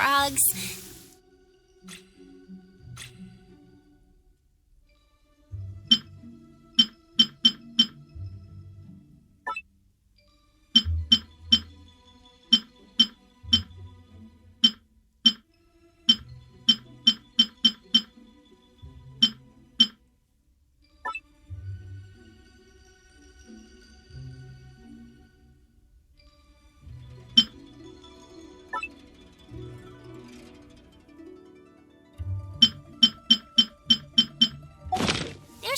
frogs.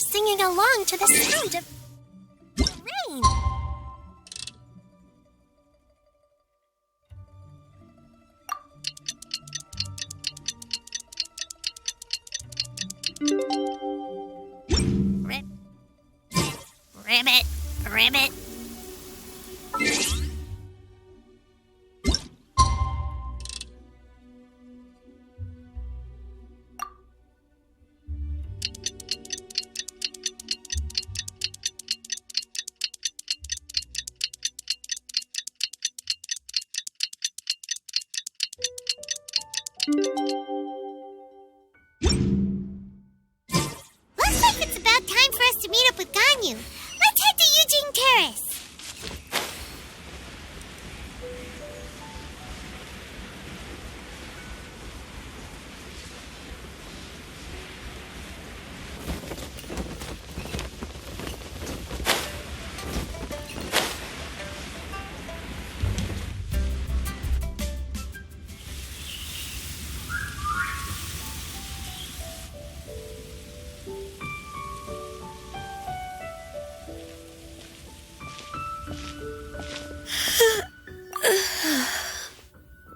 Singing along to the sound of rain. Ribbit, ribbit. Looks like it's about time for us to meet up with Ganyu. Let's head to Eugene Terrace.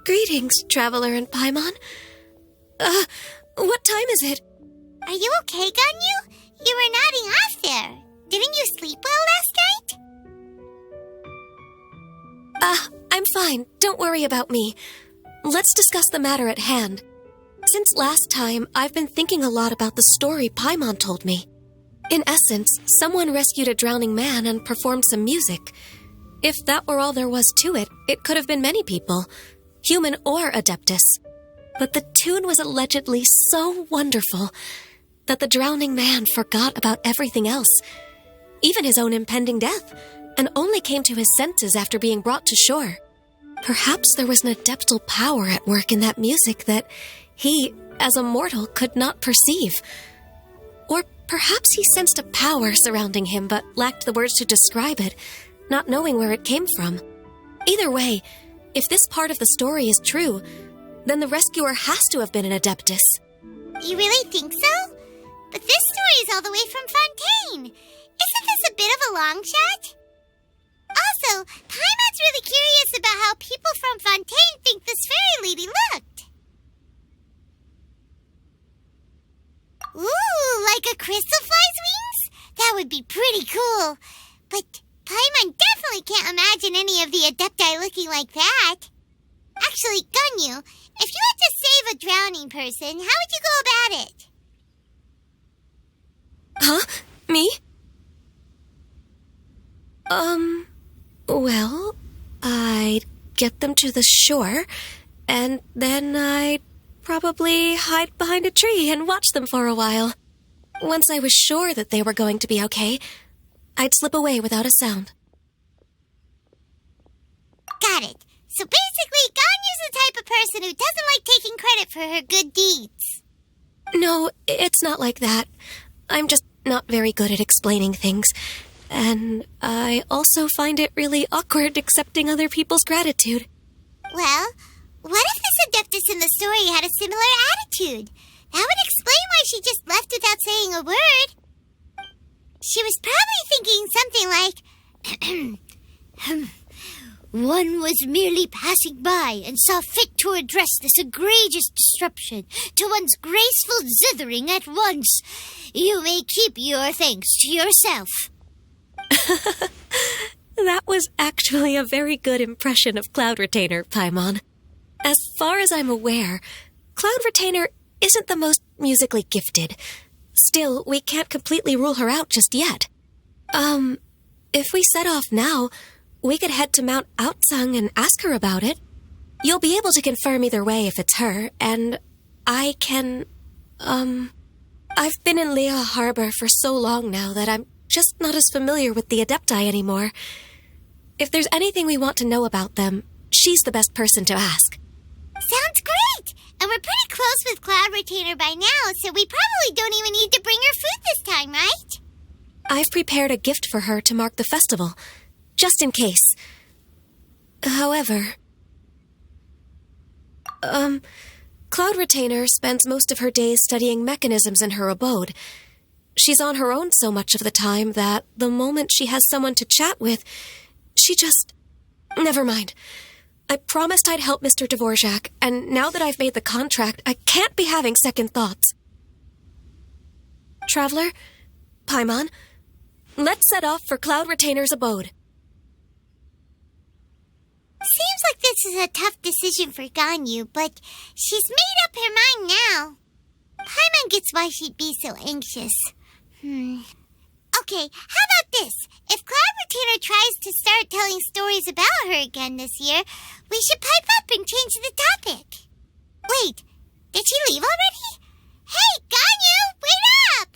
Greetings, Traveler and Paimon. What time is it? Are you okay, Ganyu? You were nodding off there. Didn't you sleep well last night? I'm fine. Don't worry about me. Let's discuss the matter at hand. Since last time, I've been thinking a lot about the story Paimon told me. In essence, someone rescued a drowning man and performed some music. If that were all there was to it, it could have been many people, human or Adeptus. But the tune was allegedly so wonderful that the drowning man forgot about everything else, even his own impending death, and only came to his senses after being brought to shore. Perhaps there was an adeptal power at work in that music that he, as a mortal, could not perceive. Or perhaps he sensed a power surrounding him but lacked the words to describe it, not knowing where it came from. Either way, if this part of the story is true, then the rescuer has to have been an Adeptus. You really think so? But this story is all the way from Fontaine. Isn't this a bit of a long shot? Also, Paimon's really curious about how people from Fontaine think this fairy lady looked. Ooh, like a crystal fly's wings? That would be pretty cool. But Paimon definitely can't imagine any of the Adepti looking like that. Actually, Ganyu, if you had to save a drowning person, how would you go about it? Huh? Me? Well, I'd get them to the shore, and then I'd probably hide behind a tree and watch them for a while. Once I was sure that they were going to be okay, I'd slip away without a sound. Got it. So basically, Ganyu's the type of person who doesn't like taking credit for her good deeds. No, it's not like that. I'm just not very good at explaining things. And I also find it really awkward accepting other people's gratitude. Well, what if this Adeptus in the story had a similar attitude? That would explain why she just left without saying a word. She was probably thinking something like, One was merely passing by and saw fit to address this egregious disruption to one's graceful zithering at once. You may keep your thanks to yourself. That was actually a very good impression of Cloud Retainer, Paimon. As far as I'm aware, Cloud Retainer isn't the most musically gifted. Still, we can't completely rule her out just yet. If we set off now, we could head to Mount Outsung and ask her about it. You'll be able to confirm either way if it's her, and I can, I've been in Lea Harbor for so long now that I'm just not as familiar with the Adepti anymore. If there's anything we want to know about them, she's the best person to ask. Sounds great! And we're pretty close with Cloud Retainer by now, so we probably don't even need to bring her food this time, right? I've prepared a gift for her to mark the festival, just in case. However, Cloud Retainer spends most of her days studying mechanisms in her abode. She's on her own so much of the time that the moment she has someone to chat with, she just... Never mind. I promised I'd help Mr. Dvorak, and now that I've made the contract, I can't be having second thoughts. Traveler, Paimon, let's set off for Cloud Retainer's abode. Seems like this is a tough decision for Ganyu, but she's made up her mind now. Paimon gets why she'd be so anxious. Okay, how about this? If Cloud Retainer tries to start telling stories about her again this year, we should pipe up and change the topic. Wait, did she leave already? Hey, Ganyu, wait up!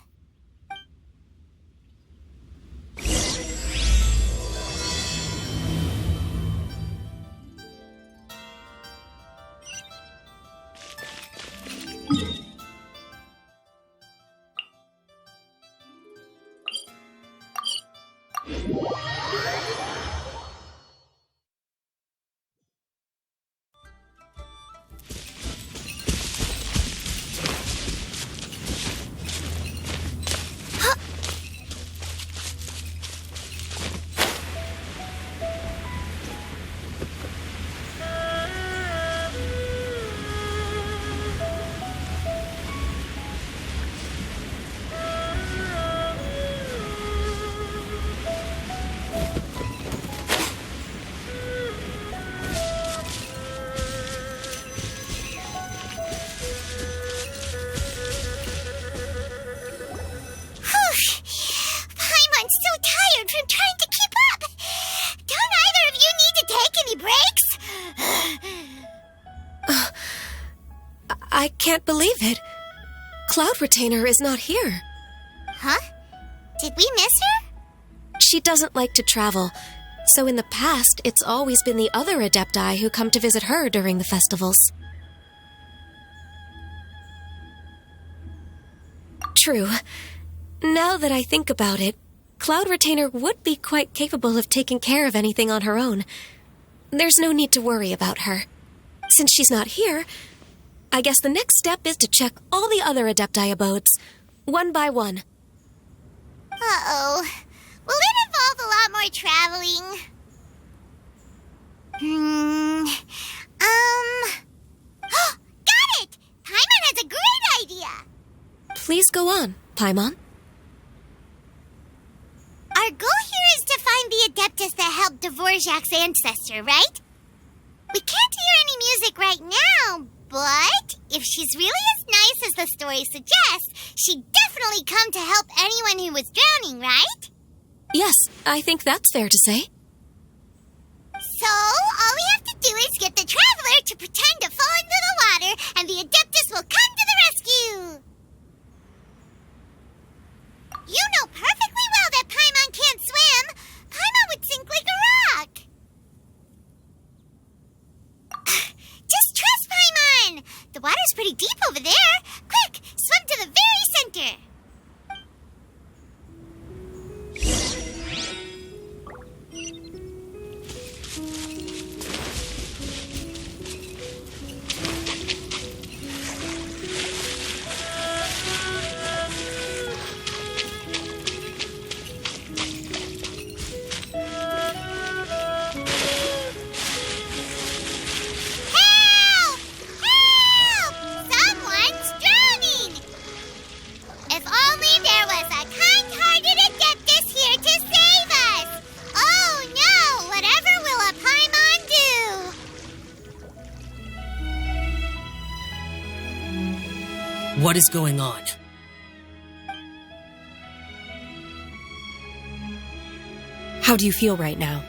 I can't believe it. Cloud Retainer is not here. Huh? Did we miss her? She doesn't like to travel, so in the past, it's always been the other Adepti who come to visit her during the festivals. True. Now that I think about it, Cloud Retainer would be quite capable of taking care of anything on her own. There's no need to worry about her. Since she's not here, I guess the next step is to check all the other Adepti abodes, one by one. Uh-oh. Will it involve a lot more traveling? Got it! Paimon has a great idea! Please go on, Paimon. Our goal here is to find the Adeptus that helped Dvorak's ancestor, right? We can't hear any music right now, but if she's really as nice as the story suggests, she'd definitely come to help anyone who was drowning, right? Yes, I think that's fair to say. So, all we have to do is get the traveler to pretend to fall into the water, and the Adeptus will come to the rescue! You know perfectly well that Paimon can't swim! Paimon would sink like a rock! Just trust Paimon! The water's pretty deep over there! Quick, swim to the very center! What is going on? How do you feel right now?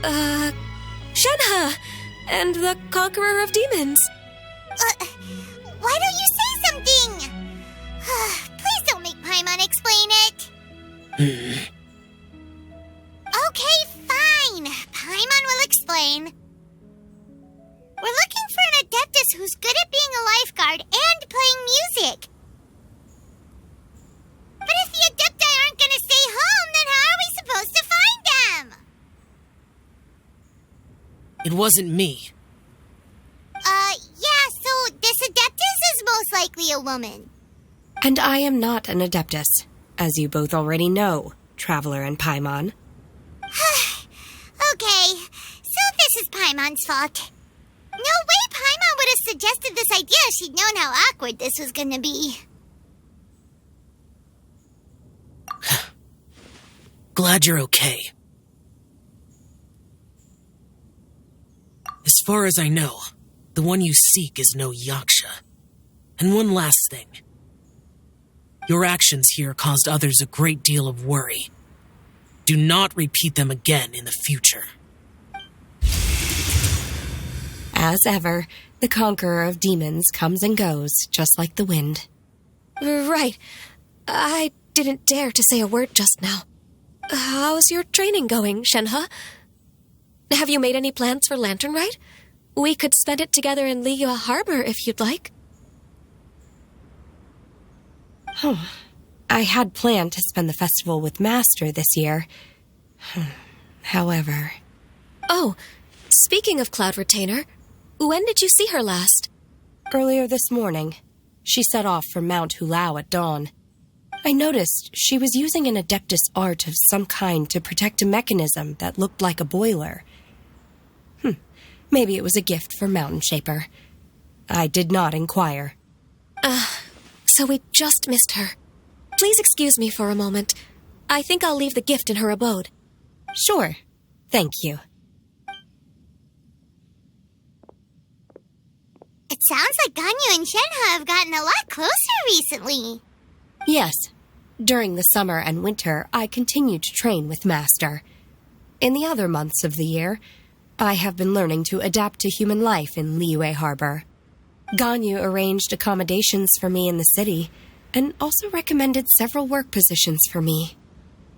Shenhe! And the conqueror of demons. Why don't you say something? Please don't make Paimon explain it. Okay, fine. Paimon will explain. We're looking for an Adeptus who's good at being a lifeguard and playing music. But if the Adepti aren't going to stay home, then how are we supposed to find them? It wasn't me. Yeah, so this Adeptus is most likely a woman. And I am not an Adeptus, as you both already know, Traveler and Paimon. Okay, so this is Paimon's fault. No way Paimon would have suggested this idea if she'd known how awkward this was gonna be. Glad you're okay. As far as I know, the one you seek is no Yaksha. And one last thing. Your actions here caused others a great deal of worry. Do not repeat them again in the future. As ever, the conqueror of demons comes and goes, just like the wind. Right. I didn't dare to say a word just now. How's your training going, Shenhe? Have you made any plans for Lantern Rite? We could spend it together in Liyue Harbor if you'd like. I had planned to spend the festival with Master this year. However... Oh, speaking of Cloud Retainer, when did you see her last? Earlier this morning. She set off for Mount Hulao at dawn. I noticed she was using an Adeptus art of some kind to protect a mechanism that looked like a boiler. Maybe it was a gift for Mountain Shaper. I did not inquire. So we just missed her. Please excuse me for a moment. I think I'll leave the gift in her abode. Sure. Thank you. It sounds like Ganyu and Shenhe have gotten a lot closer recently. Yes. During the summer and winter, I continued to train with Master. In the other months of the year, I have been learning to adapt to human life in Liyue Harbor. Ganyu arranged accommodations for me in the city, and also recommended several work positions for me.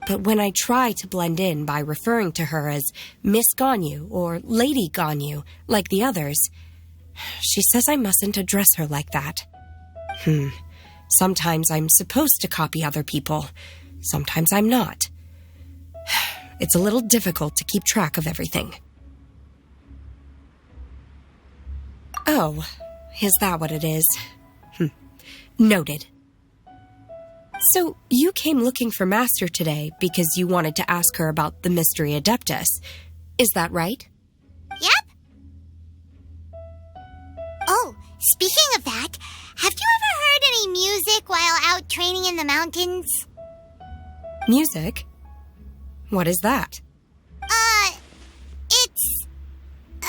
But when I try to blend in by referring to her as Miss Ganyu or Lady Ganyu, like the others, she says I mustn't address her like that. Sometimes I'm supposed to copy other people. Sometimes I'm not. It's a little difficult to keep track of everything. Oh, is that what it is? Noted. So, you came looking for Master today because you wanted to ask her about the Mystery Adeptus. Is that right? Yep. Oh, speaking of that, have you ever heard any music while out training in the mountains? Music? What is that? It's, a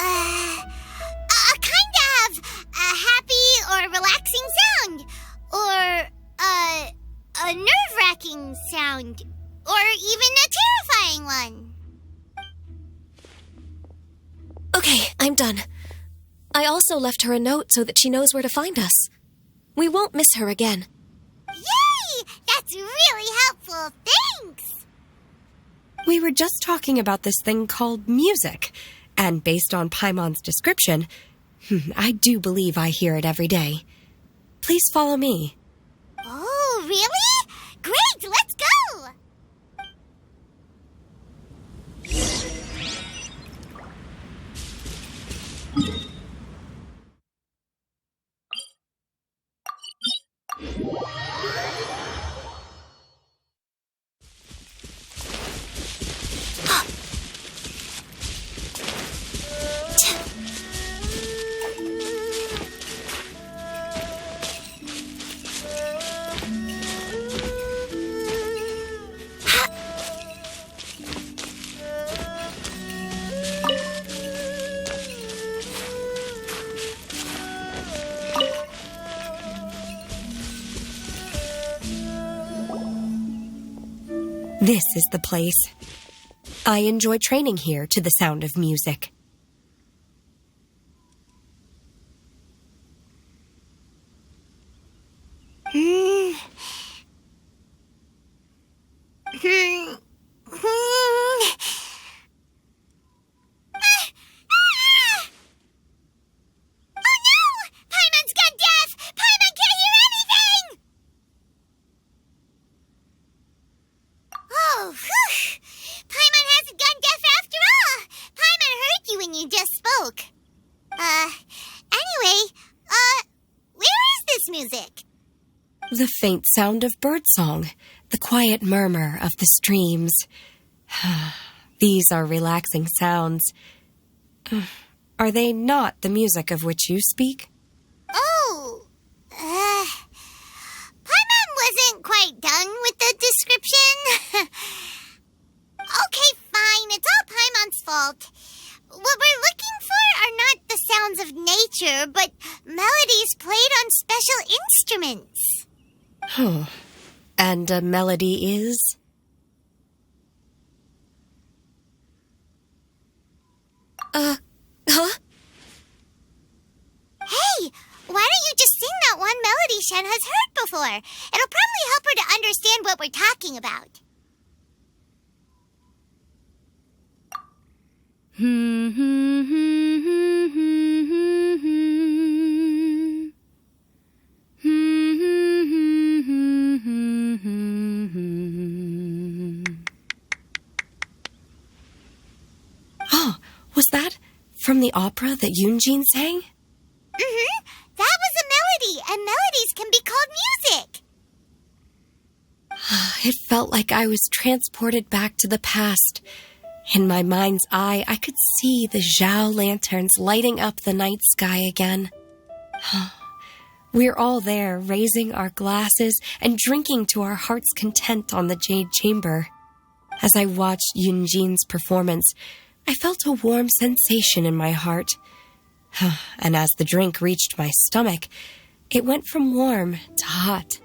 kind of a happy or relaxing sound. Or, a nerve-wracking sound. Or even a terrifying one. Okay, I'm done. I also left her a note so that she knows where to find us. We won't miss her again. Yay! That's really helpful. Thanks! We were just talking about this thing called music, and based on Paimon's description, I do believe I hear it every day. Please follow me. Oh, really? Great, let's go! This is the place. I enjoy training here to the sound of music. The faint sound of birdsong, the quiet murmur of the streams. These are relaxing sounds. Are they not the music of which you speak? Oh, Paimon wasn't quite done with the description. Okay, fine, it's all Paimon's fault. What we're looking for are not the sounds of nature, but melodies played on special instruments. And a melody is? Huh? Hey, why don't you just sing that one melody Shen has heard before? It'll probably help her to understand what we're talking about. Oh, was that from the opera that Yoonjin sang? That was a melody, and melodies can be called music. It felt like I was transported back to the past. In my mind's eye, I could see the Zhao lanterns lighting up the night sky again. We're all there, raising our glasses and drinking to our heart's content on the Jade Chamber. As I watched Yoonjin's performance, I felt a warm sensation in my heart. And as the drink reached my stomach, it went from warm to hot.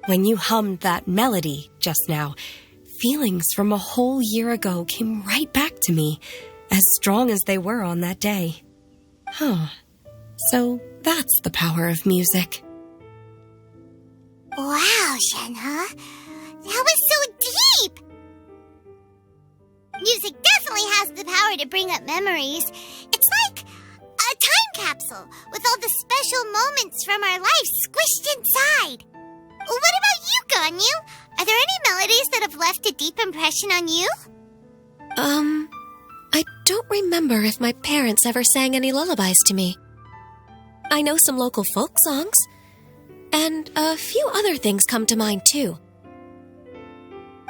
When you hummed that melody just now, feelings from a whole year ago came right back to me, as strong as they were on that day. So that's the power of music. Wow, Shenhe. That was so deep! Music definitely has the power to bring up memories. It's like a time capsule with all the special moments from our lives squished inside. What about you, Ganyu? Are there any melodies that have left a deep impression on you? I don't remember if my parents ever sang any lullabies to me. I know some local folk songs, and a few other things come to mind, too.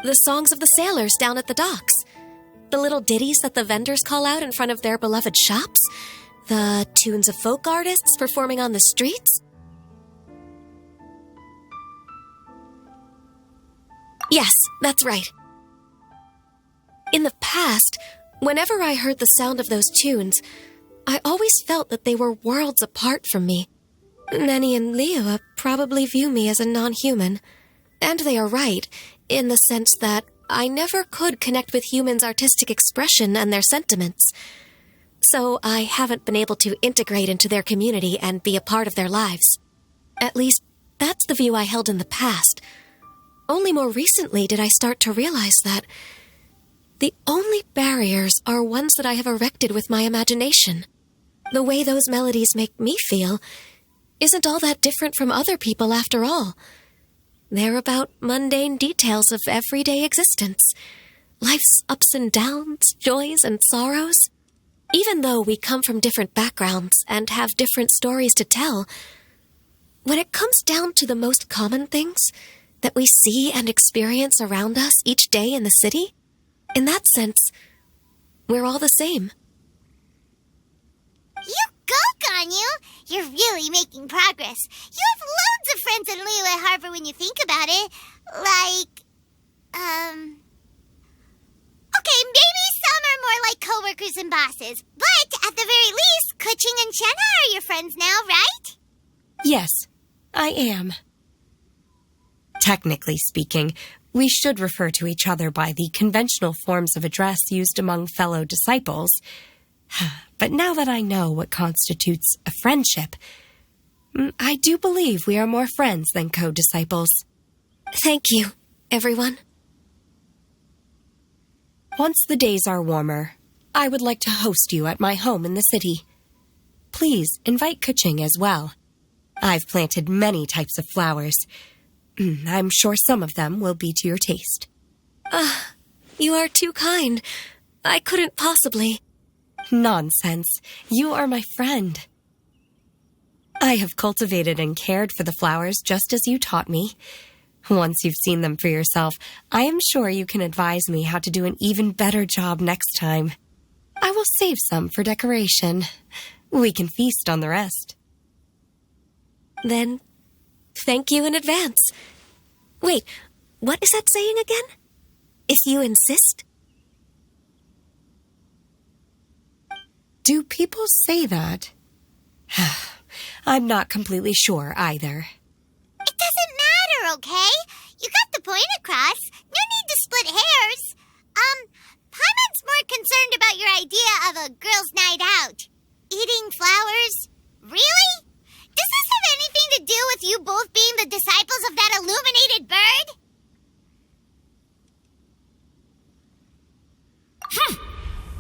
The songs of the sailors down at the docks, the little ditties that the vendors call out in front of their beloved shops, the tunes of folk artists performing on the streets. Yes, that's right. In the past, whenever I heard the sound of those tunes, I always felt that they were worlds apart from me. Nenny and Liyue probably view me as a non-human. And they are right, in the sense that I never could connect with humans' artistic expression and their sentiments. So I haven't been able to integrate into their community and be a part of their lives. At least, that's the view I held in the past. Only more recently did I start to realize that the only barriers are ones that I have erected with my imagination. The way those melodies make me feel isn't all that different from other people after all. They're about mundane details of everyday existence, life's ups and downs, joys and sorrows. Even though we come from different backgrounds and have different stories to tell, when it comes down to the most common things that we see and experience around us each day in the city, in that sense, we're all the same. You go, Ganyu! You're really making progress. You have loads of friends in Liyue Harbor when you think about it. Okay, maybe some are more like coworkers and bosses, but at the very least, Kuching and Shenhe are your friends now, right? Yes, I am. Technically speaking, we should refer to each other by the conventional forms of address used among fellow disciples. But now that I know what constitutes a friendship, I do believe we are more friends than co-disciples. Thank you, everyone. Once the days are warmer, I would like to host you at my home in the city. Please invite Kuching as well. I've planted many types of flowers. I'm sure some of them will be to your taste. You are too kind. I couldn't possibly. Nonsense. You are my friend. I have cultivated and cared for the flowers just as you taught me. Once you've seen them for yourself, I am sure you can advise me how to do an even better job next time. I will save some for decoration. We can feast on the rest. Then, thank you in advance. Wait, what is that saying again? If you insist? Do people say that? I'm not completely sure either. It doesn't matter, okay? You got the point across. No need to split hairs. Paimon's more concerned about your idea of a girls' night out. Eating flowers? Really? Does this have anything to do with you both being the disciples of that illuminated bird?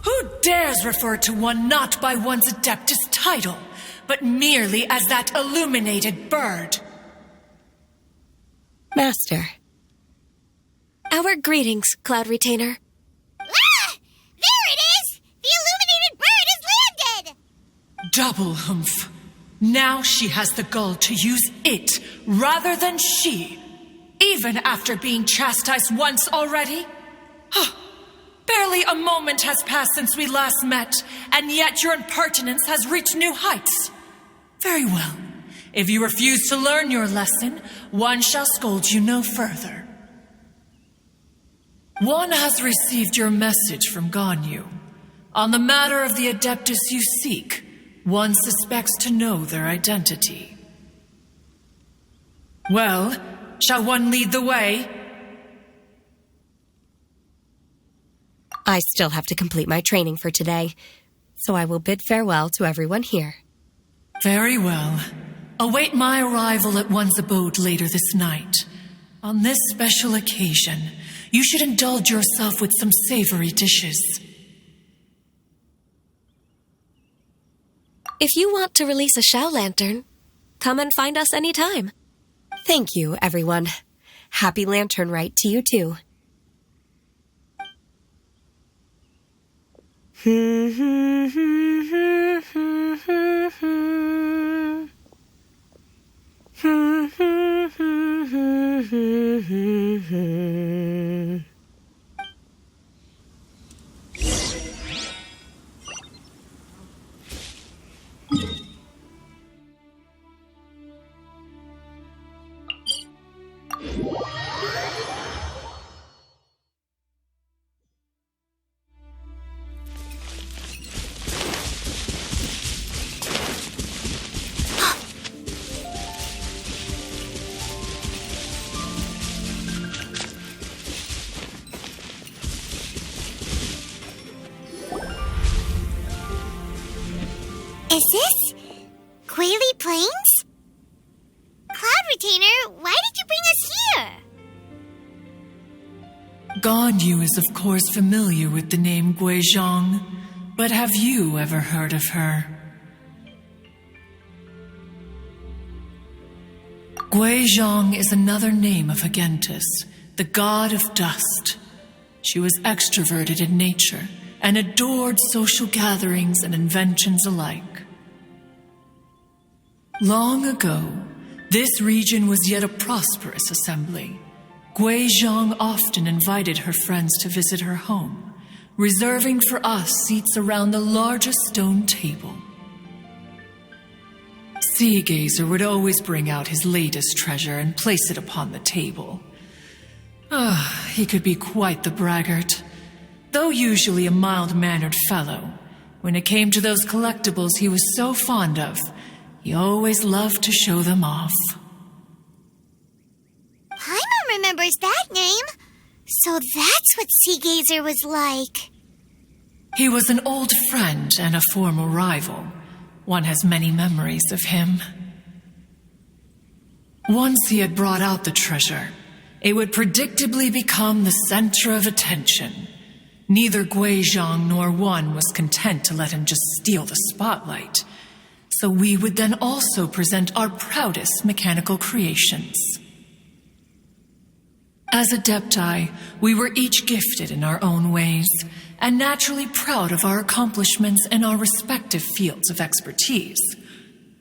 Who dares refer to one not by one's Adeptus title, but merely as that illuminated bird? Master. Our greetings, Cloud Retainer. Ah! There it is! The illuminated bird has landed! Double humph. Now she has the gall to use it rather than she, even after being chastised once already. Barely a moment has passed since we last met, and yet your impertinence has reached new heights. Very well. If you refuse to learn your lesson, one shall scold you no further. One has received your message from Ganyu. On the matter of the Adeptus you seek, one suspects to know their identity. Well, shall one lead the way? I still have to complete my training for today, so I will bid farewell to everyone here. Very well. Await my arrival at one's abode later this night. On this special occasion, you should indulge yourself with some savory dishes. If you want to release a Shao Lantern, come and find us anytime. Thank you, everyone. Happy Lantern Rite to you too. Is this Quaily Plains? Cloud Retainer, why did you bring us here? Ganyu is of course familiar with the name Guizhong, but have you ever heard of her? Guizhong is another name of Agentis, the god of dust. She was extroverted in nature and adored social gatherings and inventions alike. Long ago, this region was yet a prosperous assembly. Guizhong often invited her friends to visit her home, reserving for us seats around the largest stone table. Seagazer would always bring out his latest treasure and place it upon the table. He could be quite the braggart. Though usually a mild-mannered fellow, when it came to those collectibles he was so fond of, he always loved to show them off. Paimon time? So that's what Sea Gazer was like. He was an old friend and a former rival. One has many memories of him. Once he had brought out the treasure, it would predictably become the center of attention. Neither Guizhong nor One was content to let him just steal the spotlight. So we would then also present our proudest mechanical creations. As Adepti, we were each gifted in our own ways, and naturally proud of our accomplishments in our respective fields of expertise.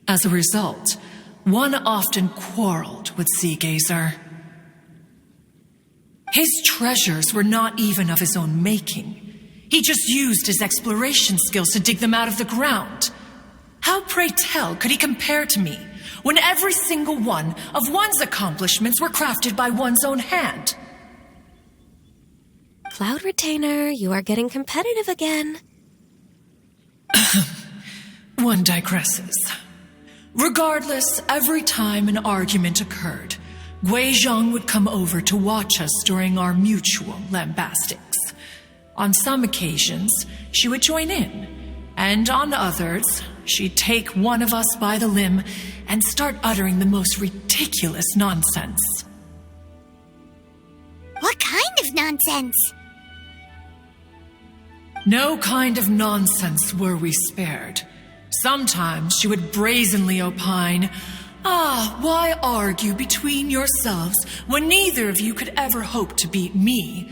As a result, One often quarreled with Sea Gazer. His treasures were not even of his own making. He just used his exploration skills to dig them out of the ground. How, pray tell, could he compare to me, when every single one of One's accomplishments were crafted by one's own hand? Cloud Retainer, you are getting competitive again. One digresses. Regardless, every time an argument occurred, Guizhong would come over to watch us during our mutual lambastics. On some occasions, she would join in, and on others, she'd take one of us by the limb and start uttering the most ridiculous nonsense. What kind of nonsense? No kind of nonsense were we spared. Sometimes she would brazenly opine, why argue between yourselves when neither of you could ever hope to beat me?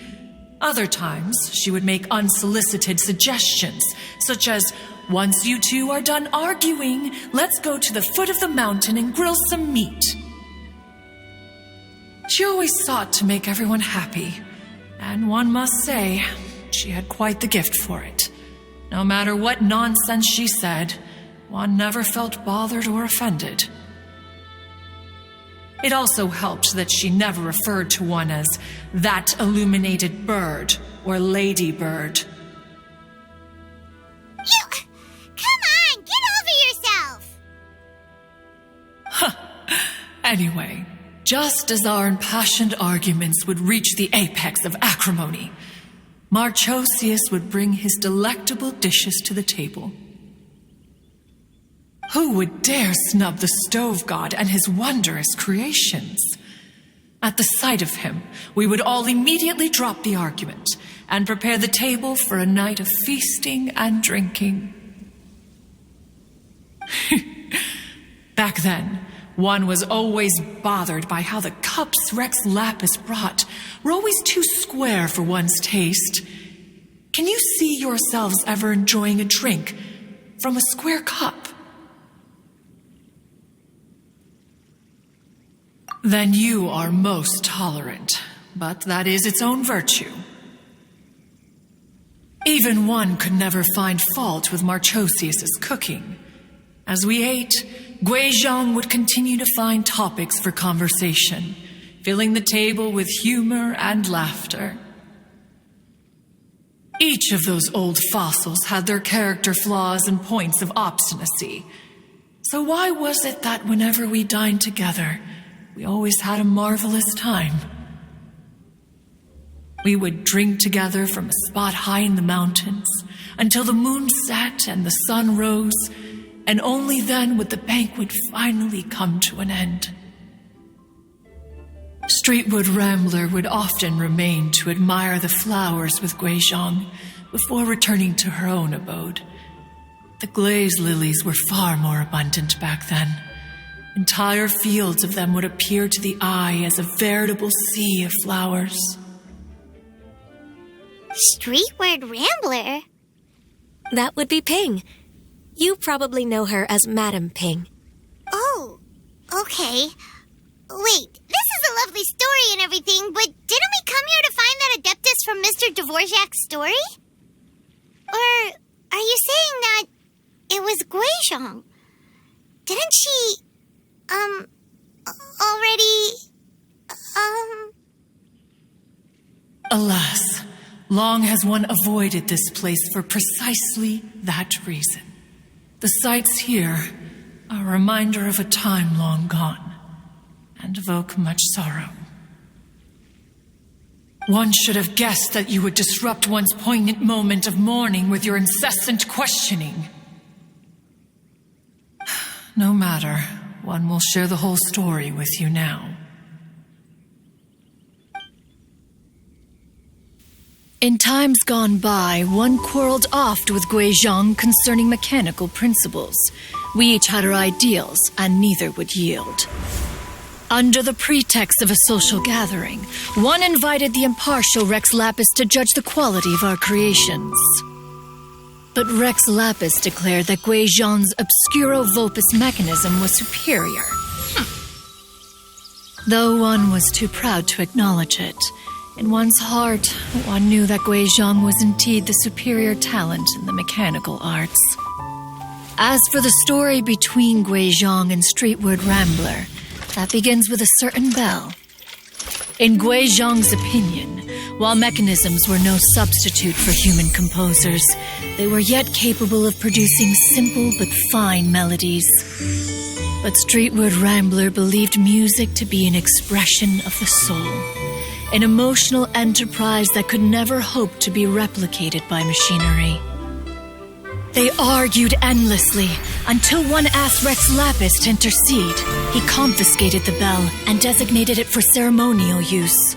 Other times, she would make unsolicited suggestions, such as, once you two are done arguing, let's go to the foot of the mountain and grill some meat. She always sought to make everyone happy, and one must say, she had quite the gift for it. No matter what nonsense she said, One never felt bothered or offended. It also helped that she never referred to One as that illuminated bird or ladybird. Come on, get over yourself! Anyway, just as our impassioned arguments would reach the apex of acrimony, Marchosius would bring his delectable dishes to the table. Who would dare snub the stove god and his wondrous creations? At the sight of him, we would all immediately drop the argument and prepare the table for a night of feasting and drinking. Back then, One was always bothered by how the cups Rex Lapis brought were always too square for one's taste. Can you see yourselves ever enjoying a drink from a square cup? Then you are most tolerant, but that is its own virtue. Even One could never find fault with Marchosius's cooking. As we ate, Guizhong would continue to find topics for conversation, filling the table with humor and laughter. Each of those old fossils had their character flaws and points of obstinacy. So why was it that whenever we dined together, we always had a marvelous time? We would drink together from a spot high in the mountains until the moon set and the sun rose, and only then would the banquet finally come to an end. Streetwood Rambler would often remain to admire the flowers with Guizhong before returning to her own abode. The glaze lilies were far more abundant back then. Entire fields of them would appear to the eye as a veritable sea of flowers. Streetward Rambler? That would be Ping. You probably know her as Madam Ping. Oh, okay. Wait, this is a lovely story and everything, but didn't we come here to find that Adeptus from Mr. Dvorak's story? Or are you saying that it was Guizhong? Didn't she, already, Alas, long has One avoided this place for precisely that reason. The sights here are a reminder of a time long gone and evoke much sorrow. One should have guessed that you would disrupt one's poignant moment of mourning with your incessant questioning. No matter, one will share the whole story with you now. In times gone by, one quarreled oft with Guizhong concerning mechanical principles. We each had our ideals, and neither would yield. Under the pretext of a social gathering, one invited the impartial Rex Lapis to judge the quality of our creations. But Rex Lapis declared that Guizhong's obscuro vopus mechanism was superior. Though one was too proud to acknowledge it, in one's heart, one knew that Guizhong was indeed the superior talent in the mechanical arts. As for the story between Guizhong and Streetward Rambler, that begins with a certain bell. In Guizhong's opinion, while mechanisms were no substitute for human composers, they were yet capable of producing simple but fine melodies. But Streetward Rambler believed music to be an expression of the soul, an emotional enterprise that could never hope to be replicated by machinery. They argued endlessly until one asked Rex Lapis to intercede. He confiscated the bell and designated it for ceremonial use.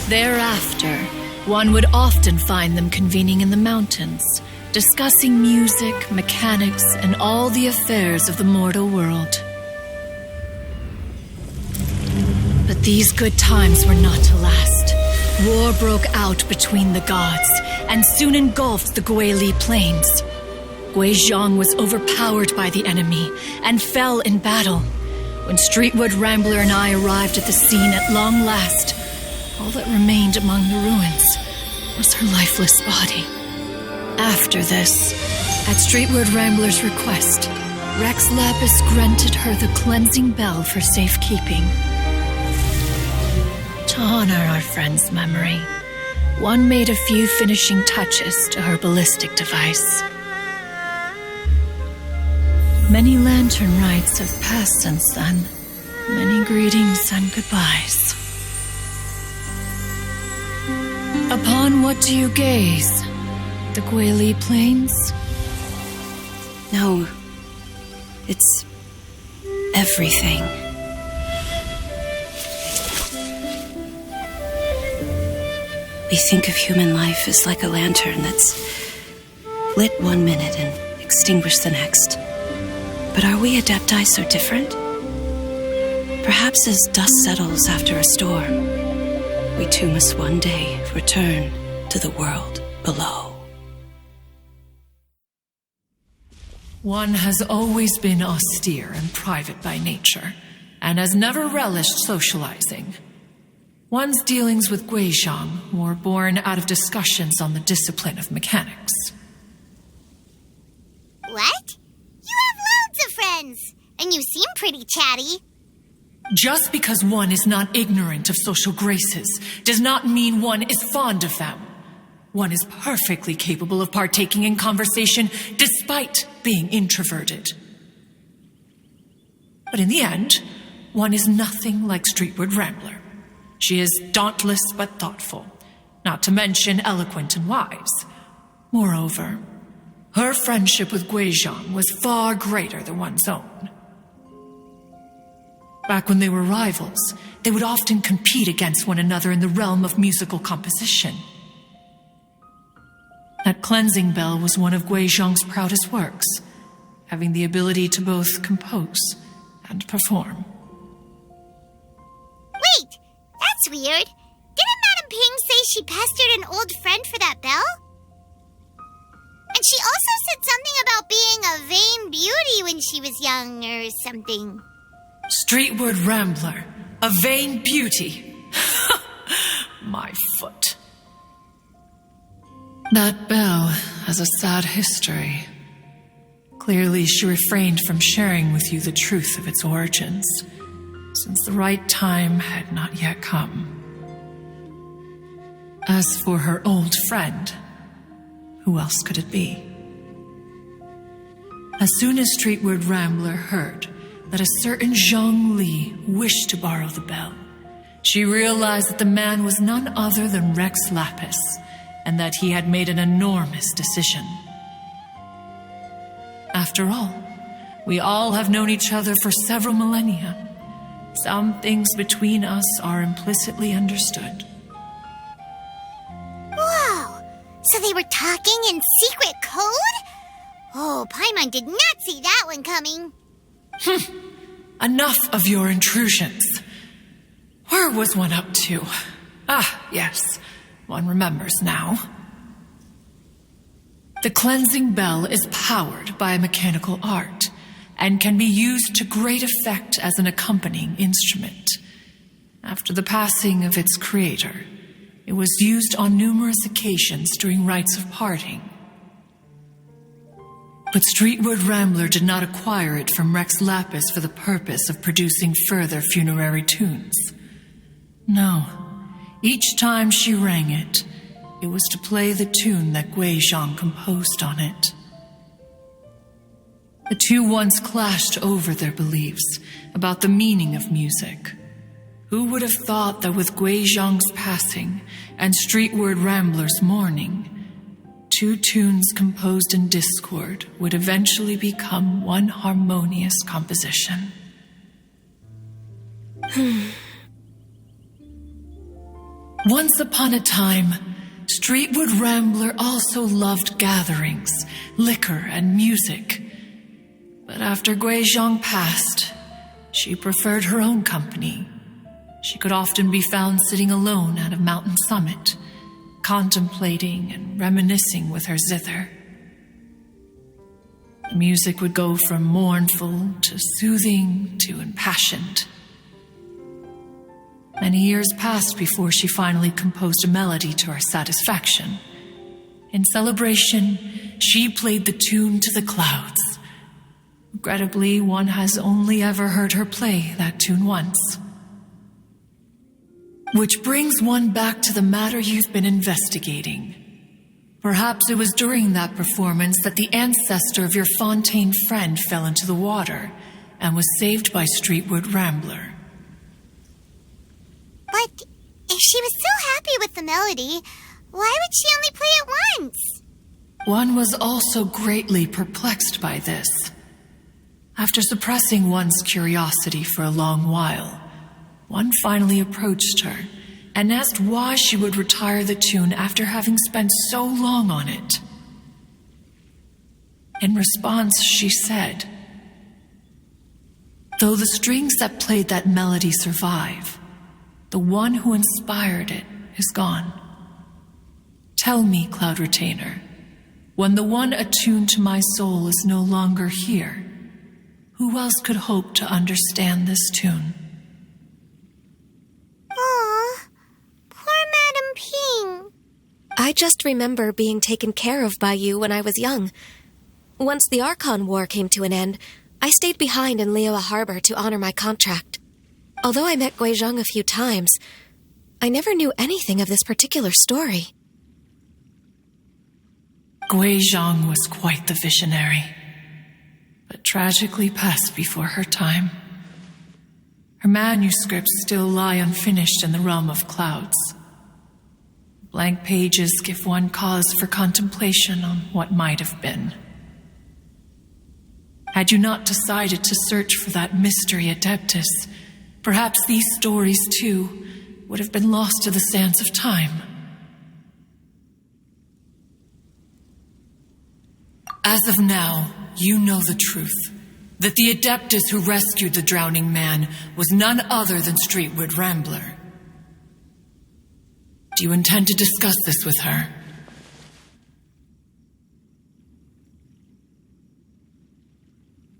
Thereafter, one would often find them convening in the mountains, discussing music, mechanics, and all the affairs of the mortal world. But these good times were not to last. War broke out between the gods, and soon engulfed the Guili plains. Guizhong was overpowered by the enemy and fell in battle. When Streetwood Rambler and I arrived at the scene at long last, all that remained among the ruins was her lifeless body. After this, at Streetwood Rambler's request, Rex Lapis granted her the cleansing bell for safekeeping. To honor our friend's memory, one made a few finishing touches to her ballistic device. Many lantern rites have passed since then. Many greetings and goodbyes. Upon what do you gaze? The Guili Plains? No. It's everything. We think of human life as like a lantern that's lit one minute and extinguished the next. But are we Adepti so different? Perhaps as dust settles after a storm, we too must one day return to the world below. One has always been austere and private by nature, and has never relished socializing. One's dealings with Guizhong were born out of discussions on the discipline of mechanics. What? You have loads of friends, and you seem pretty chatty. Just because one is not ignorant of social graces does not mean one is fond of them. One is perfectly capable of partaking in conversation despite being introverted. But in the end, one is nothing like Streetward Rambler. She is dauntless but thoughtful, not to mention eloquent and wise. Moreover, her friendship with Guizhong was far greater than one's own. Back when they were rivals, they would often compete against one another in the realm of musical composition. That cleansing bell was one of Guizhong's proudest works, having the ability to both compose and perform. Wait, that's weird. Didn't Madame Ping say she pestered an old friend for that bell? And she also said something about being a vain beauty when she was young or something. Streetward Rambler, a vain beauty. My foot. That bell has a sad history. Clearly, she refrained from sharing with you the truth of its origins, since the right time had not yet come. As for her old friend, who else could it be? As soon as Streetward Rambler heard that a certain Zhang Li wished to borrow the bell, She realized that the man was none other than Rex Lapis, and that he had made an enormous decision. After all, we all have known each other for several millennia. Some things between us are implicitly understood. Whoa! So they were talking in secret code? Oh, Paimon did not see that one coming. Enough of your intrusions. Where was one up to? Ah, yes, one remembers now. The cleansing bell is powered by a mechanical art and can be used to great effect as an accompanying instrument. After the passing of its creator, it was used on numerous occasions during rites of parting. But Streetwood Rambler did not acquire it from Rex Lapis for the purpose of producing further funerary tunes. No, each time she rang it, it was to play the tune that Gui Zhang composed on it. The two once clashed over their beliefs about the meaning of music. Who would have thought that with Gui Zhang's passing and Streetward Rambler's mourning, two tunes composed in discord would eventually become one harmonious composition? Once upon a time, Streetwood Rambler also loved gatherings, liquor, and music. But after Gui Zhang passed, she preferred her own company. She could often be found sitting alone at a mountain summit, contemplating and reminiscing with her zither. The music would go from mournful to soothing to impassioned. Many years passed before she finally composed a melody to her satisfaction. In celebration, she played the tune to the clouds. Regrettably, one has only ever heard her play that tune once. Which brings one back to the matter you've been investigating. Perhaps it was during that performance that the ancestor of your Fontaine friend fell into the water and was saved by Streetwood Rambler. But if she was so happy with the melody, why would she only play it once? One was also greatly perplexed by this. After suppressing one's curiosity for a long while, one finally approached her and asked why she would retire the tune after having spent so long on it. In response, she said, "Though the strings that played that melody survive, the one who inspired it is gone. Tell me, Cloud Retainer, when the one attuned to my soul is no longer here, who else could hope to understand this tune?" Aw, poor Madam Ping. I just remember being taken care of by you when I was young. Once the Archon War came to an end, I stayed behind in Liyue Harbor to honor my contract. Although I met Gui Zhang a few times, I never knew anything of this particular story. Gui Zhang was quite the visionary, but tragically passed before her time. Her manuscripts still lie unfinished in the realm of clouds. Blank pages give one cause for contemplation on what might have been. Had you not decided to search for that mystery Adeptus, perhaps these stories, too, would have been lost to the sands of time. As of now, you know the truth, that the Adeptus who rescued the drowning man was none other than Streetwood Rambler. Do you intend to discuss this with her?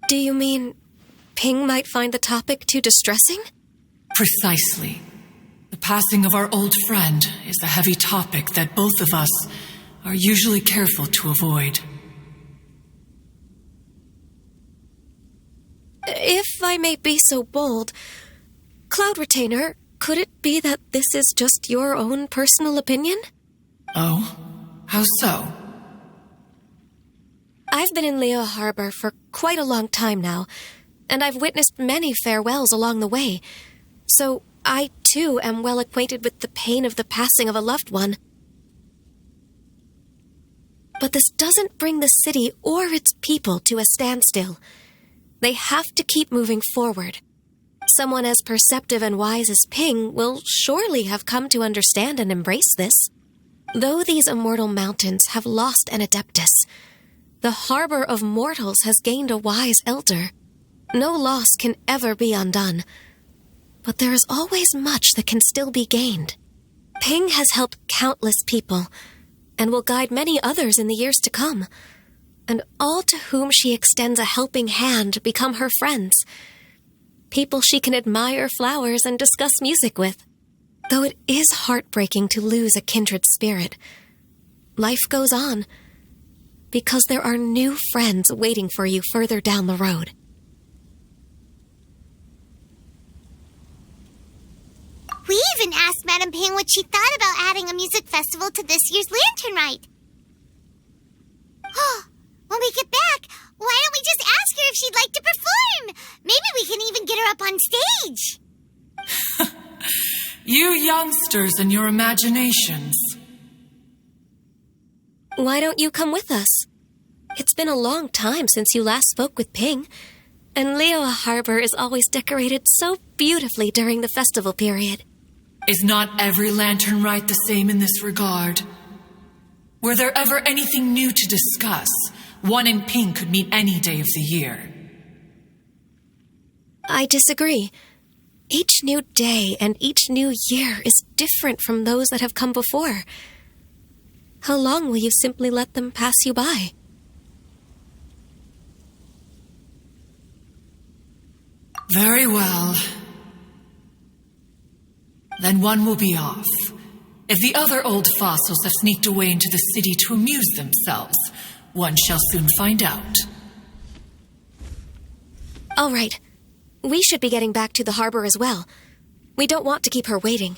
Do you mean Ping might find the topic too distressing? Precisely. The passing of our old friend is a heavy topic that both of us are usually careful to avoid. If I may be so bold, Cloud Retainer, could it be that this is just your own personal opinion? Oh? How so? I've been in Liyue Harbor for quite a long time now, and I've witnessed many farewells along the way. So, I, too, am well acquainted with the pain of the passing of a loved one. But this doesn't bring the city or its people to a standstill. They have to keep moving forward. Someone as perceptive and wise as Ping will surely have come to understand and embrace this. Though these immortal mountains have lost an adeptus, the harbor of mortals has gained a wise elder. No loss can ever be undone, but there is always much that can still be gained. Ping has helped countless people, and will guide many others in the years to come, and all to whom she extends a helping hand become her friends. People she can admire flowers and discuss music with. Though it is heartbreaking to lose a kindred spirit, life goes on, because there are new friends waiting for you further down the road. We even asked Madame Ping what she thought about adding a music festival to this year's Lantern Rite. Oh, when we get back, why don't we just ask her if she'd like to perform? Maybe we can even get her up on stage. You youngsters and your imaginations. Why don't you come with us? It's been a long time since you last spoke with Ping, and Liyue Harbor is always decorated so beautifully during the festival period. Is not every Lantern Rite the same in this regard? Were there ever anything new to discuss, one in Ping could meet any day of the year? I disagree. Each new day and each new year is different from those that have come before. How long will you simply let them pass you by? Very well. Then one will be off. If the other old fossils have sneaked away into the city to amuse themselves, one shall soon find out. All right. We should be getting back to the harbor as well. We don't want to keep her waiting.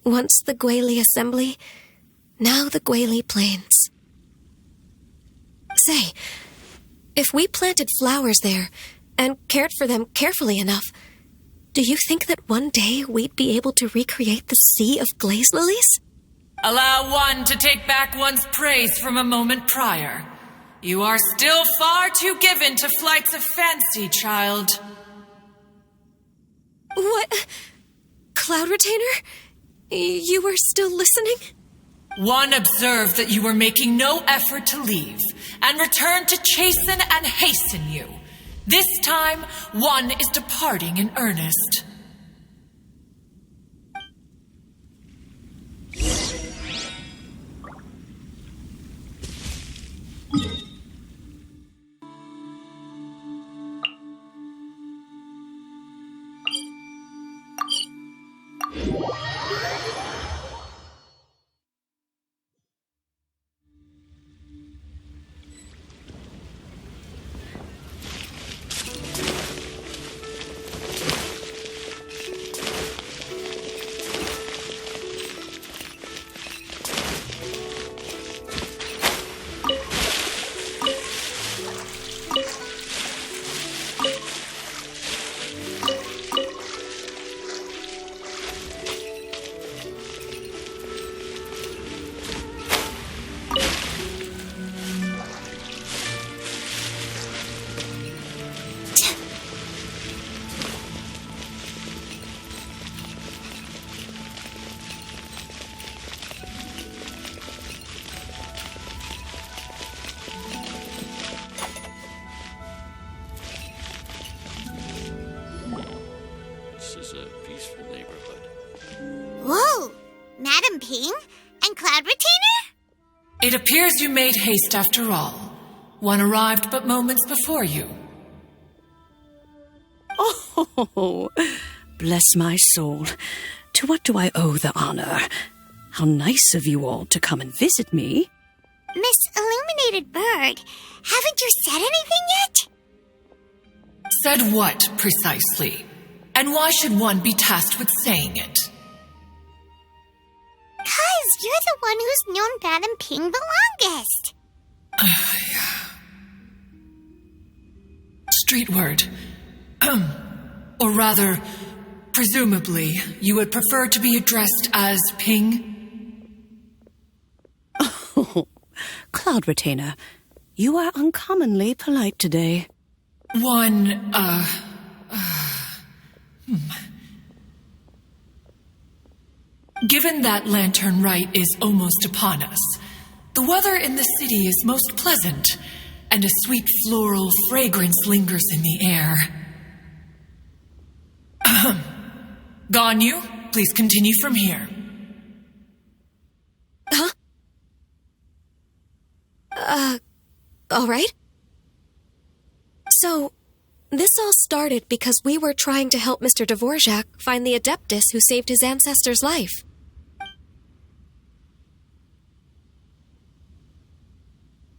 Once the Guili Assembly, now the Guili Plains. Say, if we planted flowers there and cared for them carefully enough, do you think that one day we'd be able to recreate the sea of glaze lilies? Allow one to take back one's praise from a moment prior. You are still far too given to flights of fancy, child. What? Cloud Retainer? You were still listening? One observed that you were making no effort to leave, and returned to chasten and hasten you. This time, one is departing in earnest. Whoa! Madame Ping? And Cloud Retainer? It appears you made haste after all. One arrived but moments before you. Oh, bless my soul. To what do I owe the honor? How nice of you all to come and visit me. Miss Illuminated Bird, haven't you said anything yet? Said what, precisely? And why should one be tasked with saying it? 'Cause you're the one who's known Madame Ping the longest. Street word. Or rather, presumably, you would prefer to be addressed as Ping? Oh, Cloud Retainer, you are uncommonly polite today. Given that Lantern Rite is almost upon us, the weather in the city is most pleasant, and a sweet floral fragrance lingers in the air. Ganyu, please continue from here. Huh? All right. So, this all started because we were trying to help Mr. Dvorak find the Adeptus who saved his ancestor's life.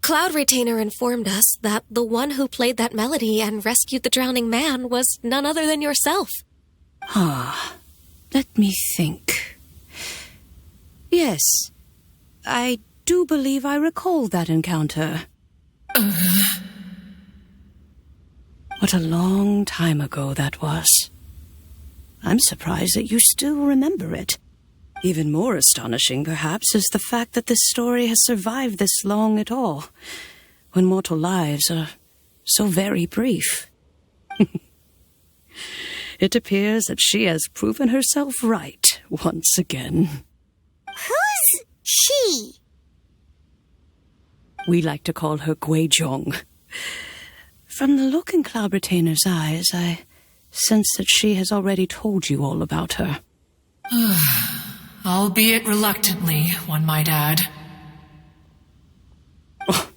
Cloud Retainer informed us that the one who played that melody and rescued the drowning man was none other than yourself. Let me think. Yes, I do believe I recall that encounter. What a long time ago that was. I'm surprised that you still remember it. Even more astonishing, perhaps, is the fact that this story has survived this long at all, when mortal lives are so very brief. It appears that she has proven herself right once again. Who's she? We like to call her Guizhong. From the look in Cloud Retainer's eyes, I sense that she has already told you all about her. Albeit reluctantly, one might add. Oh,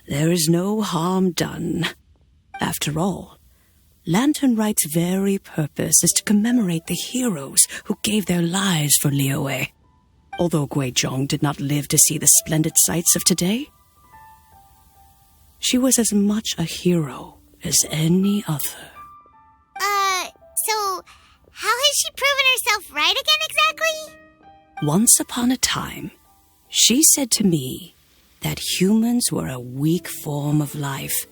there is no harm done. After all, Lantern Rite's very purpose is to commemorate the heroes who gave their lives for Liyue. Although Guizhong did not live to see the splendid sights of today, she was as much a hero as any other. So how has she proven herself right again exactly? Once upon a time, she said to me that humans were a weak form of life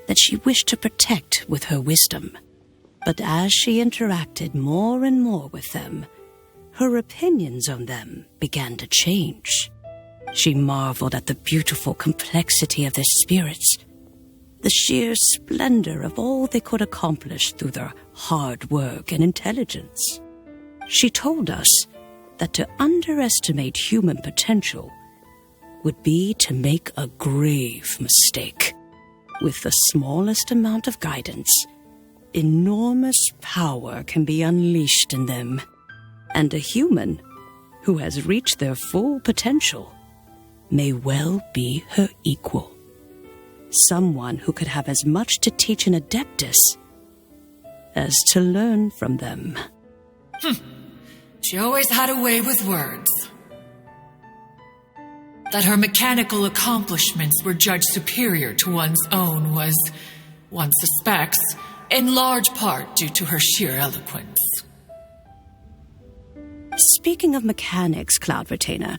that she wished to protect with her wisdom. But as she interacted more and more with them, her opinions on them began to change. She marveled at the beautiful complexity of their spirits, the sheer splendor of all they could accomplish through their hard work and intelligence. She told us that to underestimate human potential would be to make a grave mistake. With the smallest amount of guidance, enormous power can be unleashed in them. And a human who has reached their full potential may well be her equal. Someone who could have as much to teach an Adeptus as to learn from them. She always had a way with words. That her mechanical accomplishments were judged superior to one's own was, one suspects, in large part due to her sheer eloquence. Speaking of mechanics, Cloud Retainer,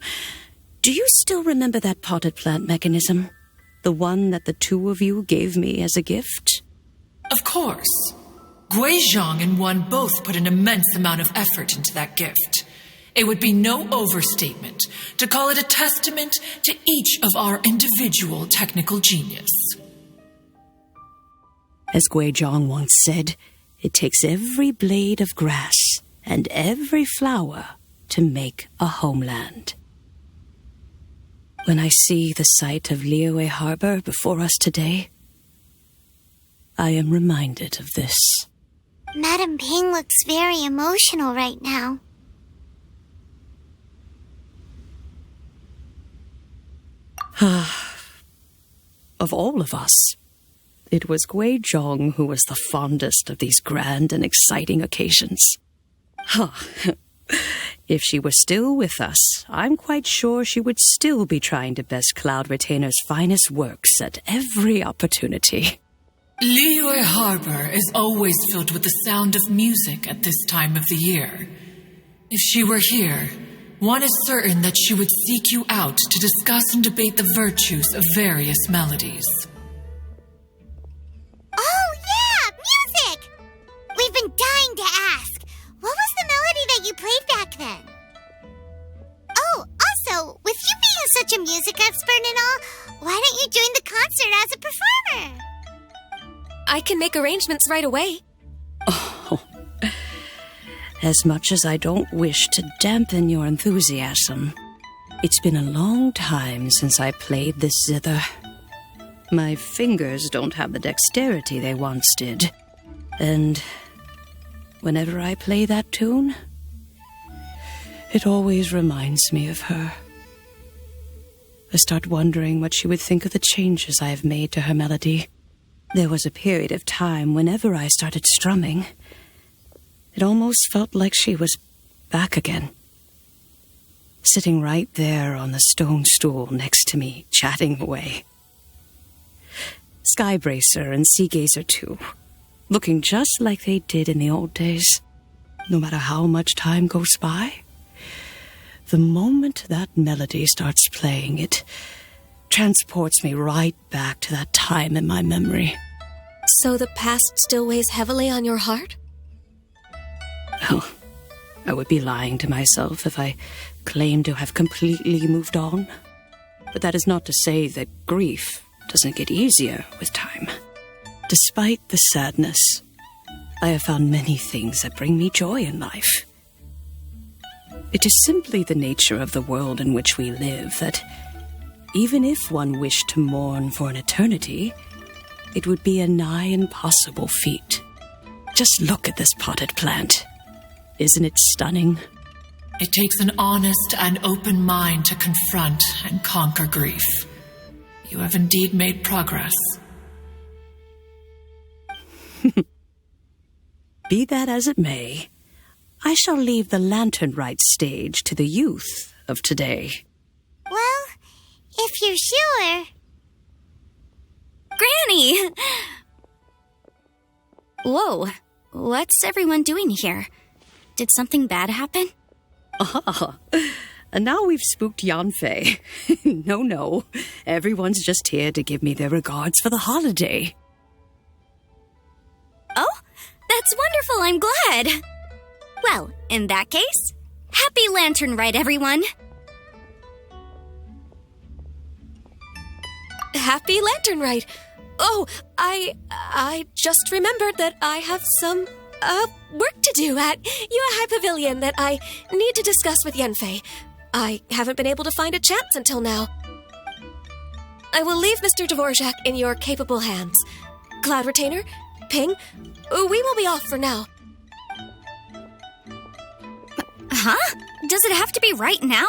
do you still remember that potted plant mechanism? The one that the two of you gave me as a gift? Of course. Guizhong and one both put an immense amount of effort into that gift. It would be no overstatement to call it a testament to each of our individual technical genius. As Guizhong once said, it takes every blade of grass and every flower to make a homeland. When I see the sight of Liyue Harbor before us today, I am reminded of this. Madam Ping looks very emotional right now. Of all of us, it was Guizhong who was the fondest of these grand and exciting occasions. If she were still with us, I'm quite sure she would still be trying to best Cloud Retainer's finest works at every opportunity. Liyue Harbor is always filled with the sound of music at this time of the year. If she were here, one is certain that she would seek you out to discuss and debate the virtues of various melodies. Oh, yeah! Music! We've been such a music expert and all, why don't you join the concert as a performer? I can make arrangements right away. Oh, as much as I don't wish to dampen your enthusiasm, it's been a long time since I played this zither. My fingers don't have the dexterity they once did, and whenever I play that tune, it always reminds me of her. I start wondering what she would think of the changes I have made to her melody. There was a period of time whenever I started strumming, it almost felt like she was back again, sitting right there on the stone stool next to me, chatting away. Skybracer and Seagazer too, looking just like they did in the old days. No matter how much time goes by, the moment that melody starts playing, it transports me right back to that time in my memory. So the past still weighs heavily on your heart? Oh, I would be lying to myself if I claimed to have completely moved on. But that is not to say that grief doesn't get easier with time. Despite the sadness, I have found many things that bring me joy in life. It is simply the nature of the world in which we live that even if one wished to mourn for an eternity, it would be a nigh impossible feat. Just look at this potted plant. Isn't it stunning? It takes an honest and open mind to confront and conquer grief. You have indeed made progress. Be that as it may, I shall leave the lantern rite stage to the youth of today. Well, if you're sure. Granny! Whoa, what's everyone doing here? Did something bad happen? Ah, and now we've spooked Yanfei. No, everyone's just here to give me their regards for the holiday. Oh, that's wonderful, I'm glad. Well, in that case, happy Lantern Rite, everyone. Happy Lantern Rite. Oh, I just remembered that I have some work to do at Yuehai Pavilion that I need to discuss with Yanfei. I haven't been able to find a chance until now. I will leave Mr. Dvorak in your capable hands. Cloud Retainer, Ping, we will be off for now. Huh? Does it have to be right now?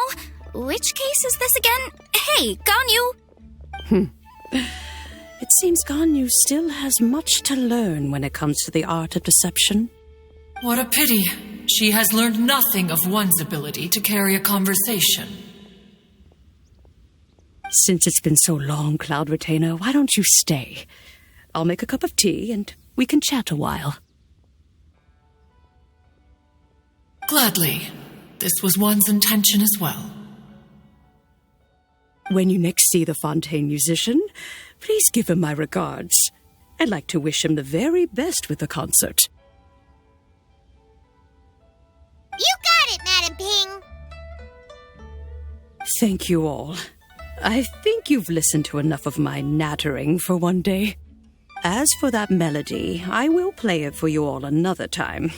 Which case is this again? Hey, Ganyu! It seems Ganyu still has much to learn when it comes to the art of deception. What a pity. She has learned nothing of one's ability to carry a conversation. Since it's been so long, Cloud Retainer, why don't you stay? I'll make a cup of tea and we can chat a while. Gladly. This was one's intention as well. When you next see the Fontaine musician, please give him my regards. I'd like to wish him the very best with the concert. You got it, Madam Ping. Thank you all. I think you've listened to enough of my nattering for one day. As for that melody, I will play it for you all another time.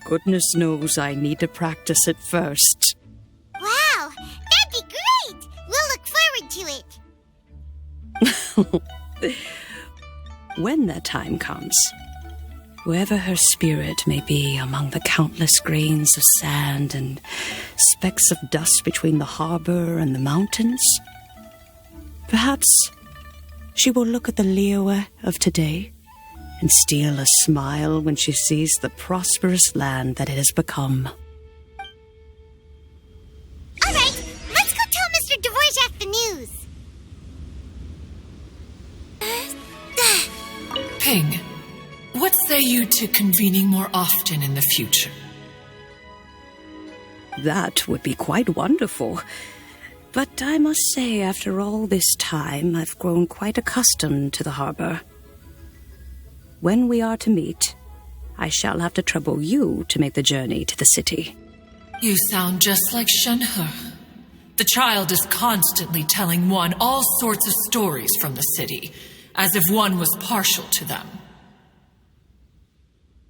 Goodness knows I need to practice it first. Wow, that'd be great. We'll look forward to it. When that time comes, whoever her spirit may be among the countless grains of sand and specks of dust between the harbor and the mountains, perhaps she will look at the Liyue of today and steal a smile when she sees the prosperous land that it has become. All right, let's go tell Mr. Dvorak the news. Ping, what say you to convening more often in the future? That would be quite wonderful. But I must say, after all this time, I've grown quite accustomed to the harbor. When we are to meet, I shall have to trouble you to make the journey to the city. You sound just like Shenhe. The child is constantly telling one all sorts of stories from the city, as if one was partial to them.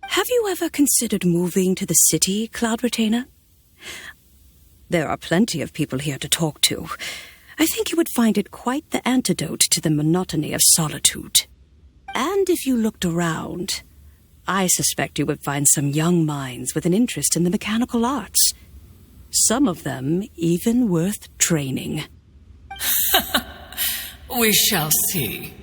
Have you ever considered moving to the city, Cloud Retainer? There are plenty of people here to talk to. I think you would find it quite the antidote to the monotony of solitude. And if you looked around, I suspect you would find some young minds with an interest in the mechanical arts. Some of them even worth training. We shall see.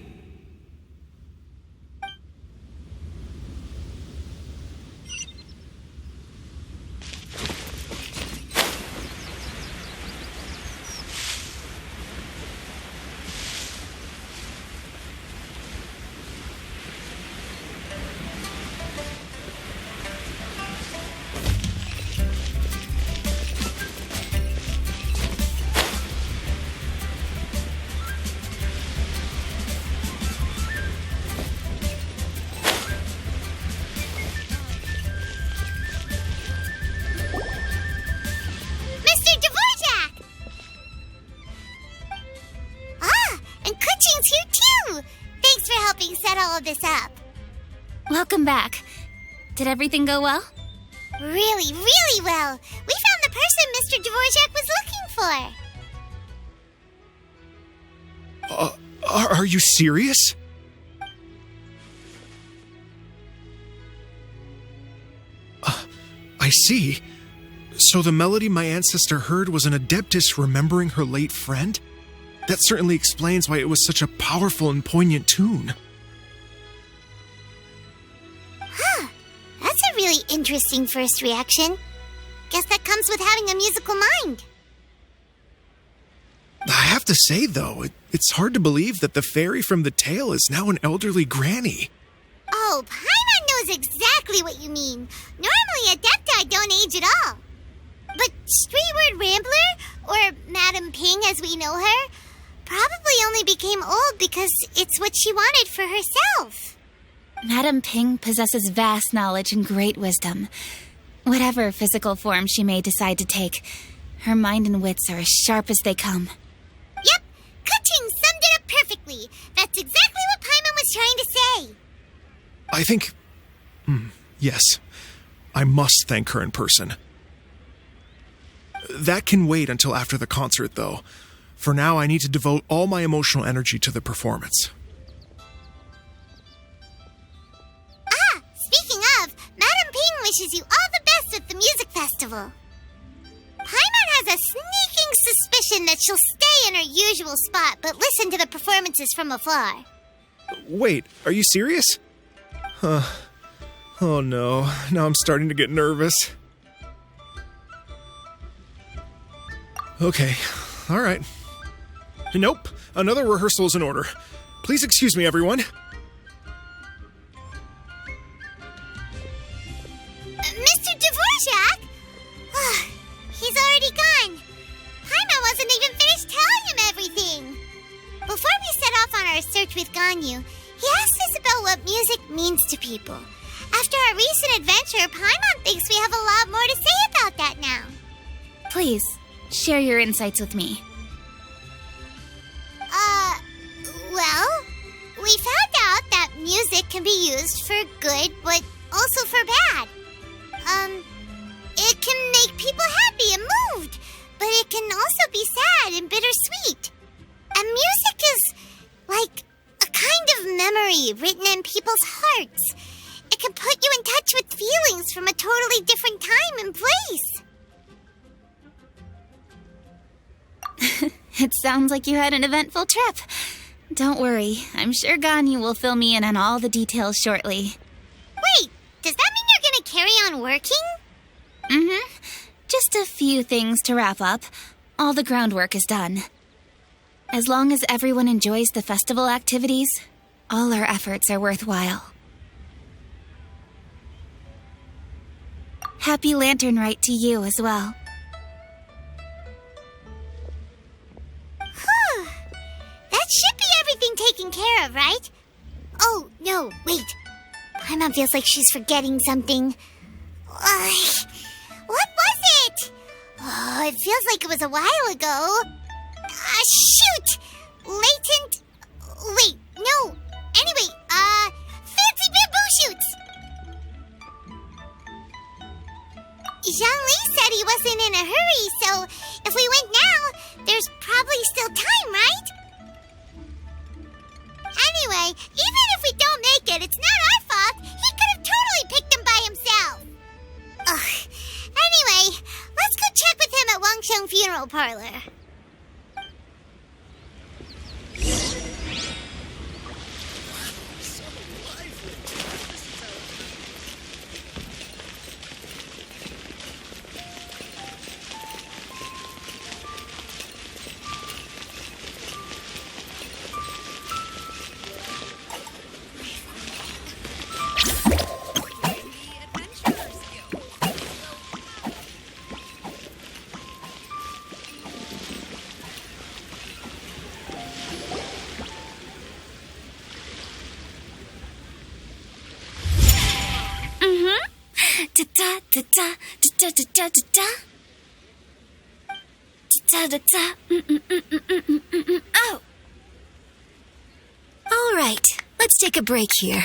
This up. Welcome back. Did everything go well? Really, really well. We found the person Mr. Dvorak was looking for. Are you serious? I see. So the melody my ancestor heard was an adeptus remembering her late friend? That certainly explains why it was such a powerful and poignant tune. That's a really interesting first reaction. Guess that comes with having a musical mind. I have to say, though, it's hard to believe that the fairy from the tale is now an elderly granny. Oh, Paimon knows exactly what you mean. Normally, Adepti don't age at all. But Streetward Rambler, or Madam Ping as we know her, probably only became old because it's what she wanted for herself. Madam Ping possesses vast knowledge and great wisdom. Whatever physical form she may decide to take, her mind and wits are as sharp as they come. Yep, Kuching summed it up perfectly. That's exactly what Paimon was trying to say. I think... yes. I must thank her in person. That can wait until after the concert, though. For now, I need to devote all my emotional energy to the performance. Speaking of, Madam Ping wishes you all the best with the music festival. Paimon has a sneaking suspicion that she'll stay in her usual spot but listen to the performances from afar. Wait, are you serious? Oh no, now I'm starting to get nervous. Okay, alright. Nope, another rehearsal is in order. Please excuse me, everyone. Mr. Dvorak? He's already gone. Paimon wasn't even finished telling him everything. Before we set off on our search with Ganyu, he asked us about what music means to people. After our recent adventure, Paimon thinks we have a lot more to say about that now. Please, share your insights with me. Well, we found out that music can be used for good, but also for bad. It can make people happy and moved, but it can also be sad and bittersweet. And music is like a kind of memory written in people's hearts. It can put you in touch with feelings from a totally different time and place. It sounds like you had an eventful trip. Don't worry, I'm sure Ganyu will fill me in on all the details shortly. Wait, does that mean you're gonna carry on working? Just a few things to wrap up. All the groundwork is done. As long as everyone enjoys the festival activities, all our efforts are worthwhile. Happy Lantern Rite to you as well. That should be everything taken care of, right? Oh, no, wait. Paimon feels like she's forgetting something. What was it? it feels like it was a while ago. Shoot! Latent... Wait, no. Anyway, fancy bamboo shoots! Zhongli said he wasn't in a hurry, so if we went now, there's probably still time, right? Anyway, even if we don't make it, it's not our fault. He could have totally picked them by himself. Ugh. Anyway, let's go check with him at Wangsheng Funeral Parlor. Oh! All right, let's take a break here.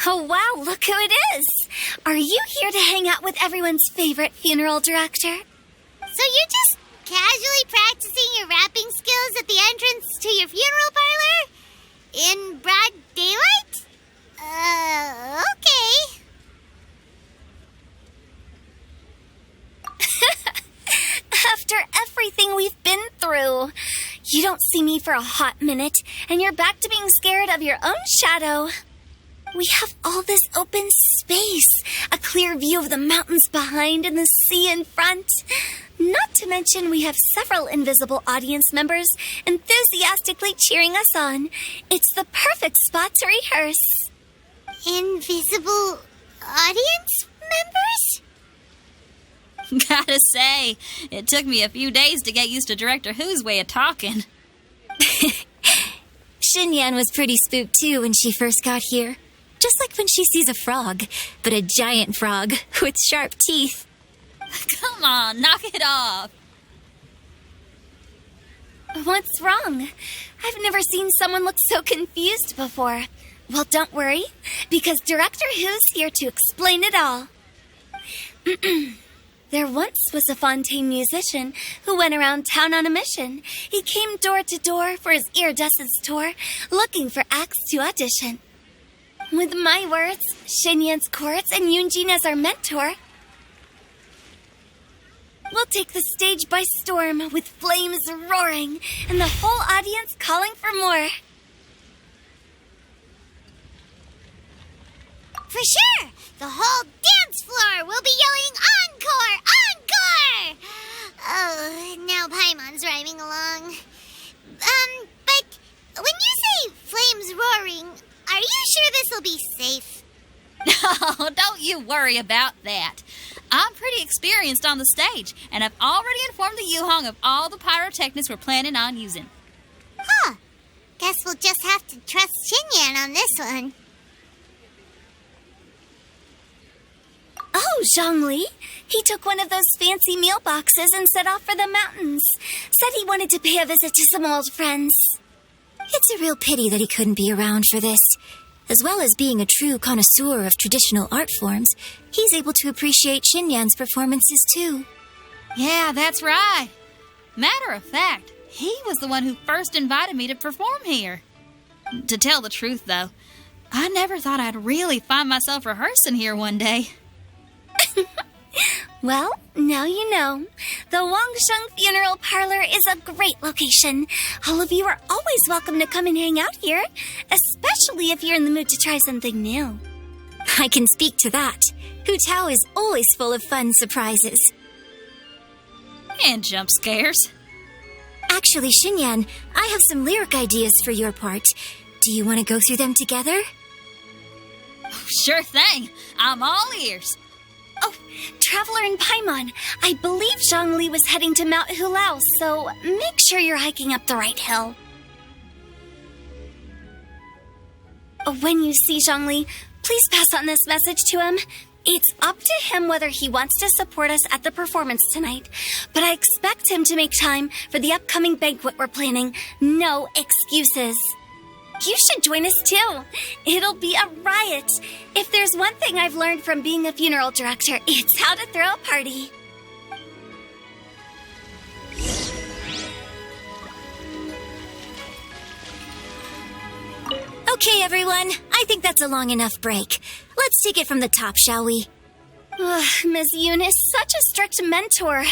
Oh wow, look who it is! Are you here to hang out with everyone's favorite funeral director? So you're just casually practicing your rapping skills at the entrance to your funeral parlor? In broad daylight? Okay. After everything we've been through, you don't see me for a hot minute, and you're back to being scared of your own shadow. We have all this open space, a clear view of the mountains behind and the sea in front. Not to mention we have several invisible audience members enthusiastically cheering us on. It's the perfect spot to rehearse. Invisible audience members? Gotta say, it took me a few days to get used to Director Who's way of talking. Xinyan was pretty spooked too when she first got here. Just like when she sees a frog, but a giant frog with sharp teeth. Come on, knock it off. What's wrong? I've never seen someone look so confused before. Well, don't worry, because Director Who's here to explain it all. There once was a Fontaine musician who went around town on a mission. He came door to door for his iridescence tour, looking for acts to audition. With my words, Xinyan's chords, and Yunjin as our mentor, we'll take the stage by storm with flames roaring and the whole audience calling for more. For sure! The whole dance floor will be yelling encore! Encore! Oh, now Paimon's rhyming along. But when you say flames roaring, are you sure this will be safe? No, don't you worry about that. I'm pretty experienced on the stage, and I've already informed the Yuhong of all the pyrotechnics we're planning on using. Huh. Guess we'll just have to trust Xinyan on this one. Oh, Zhongli. He took one of those fancy meal boxes and set off for the mountains. Said he wanted to pay a visit to some old friends. It's a real pity that he couldn't be around for this. As well as being a true connoisseur of traditional art forms, he's able to appreciate Xinyan's performances too. Yeah, that's right. Matter of fact, he was the one who first invited me to perform here. To tell the truth, though, I never thought I'd really find myself rehearsing here one day. Well, now you know. The Wangsheng Funeral Parlor is a great location. All of you are always welcome to come and hang out here, especially if you're in the mood to try something new. I can speak to that. Hu Tao is always full of fun surprises. And jump scares. Actually, Xinyan, I have some lyric ideas for your part. Do you want to go through them together? Oh, sure thing. I'm all ears. Oh, Traveler and Paimon, I believe Zhongli was heading to Mount Hulao, so make sure you're hiking up the right hill. When you see Zhongli, please Please pass on this message to him. It's up to him whether he wants to support us at the performance tonight, but I expect him to make time for the upcoming banquet we're planning. No excuses. You should join us too. It'll be a riot. If there's one thing I've learned from being a funeral director, it's how to throw a party. Okay, everyone. I think that's a long enough break. Let's take it from the top, shall we? Ugh, Ms. Eunice, such a strict mentor.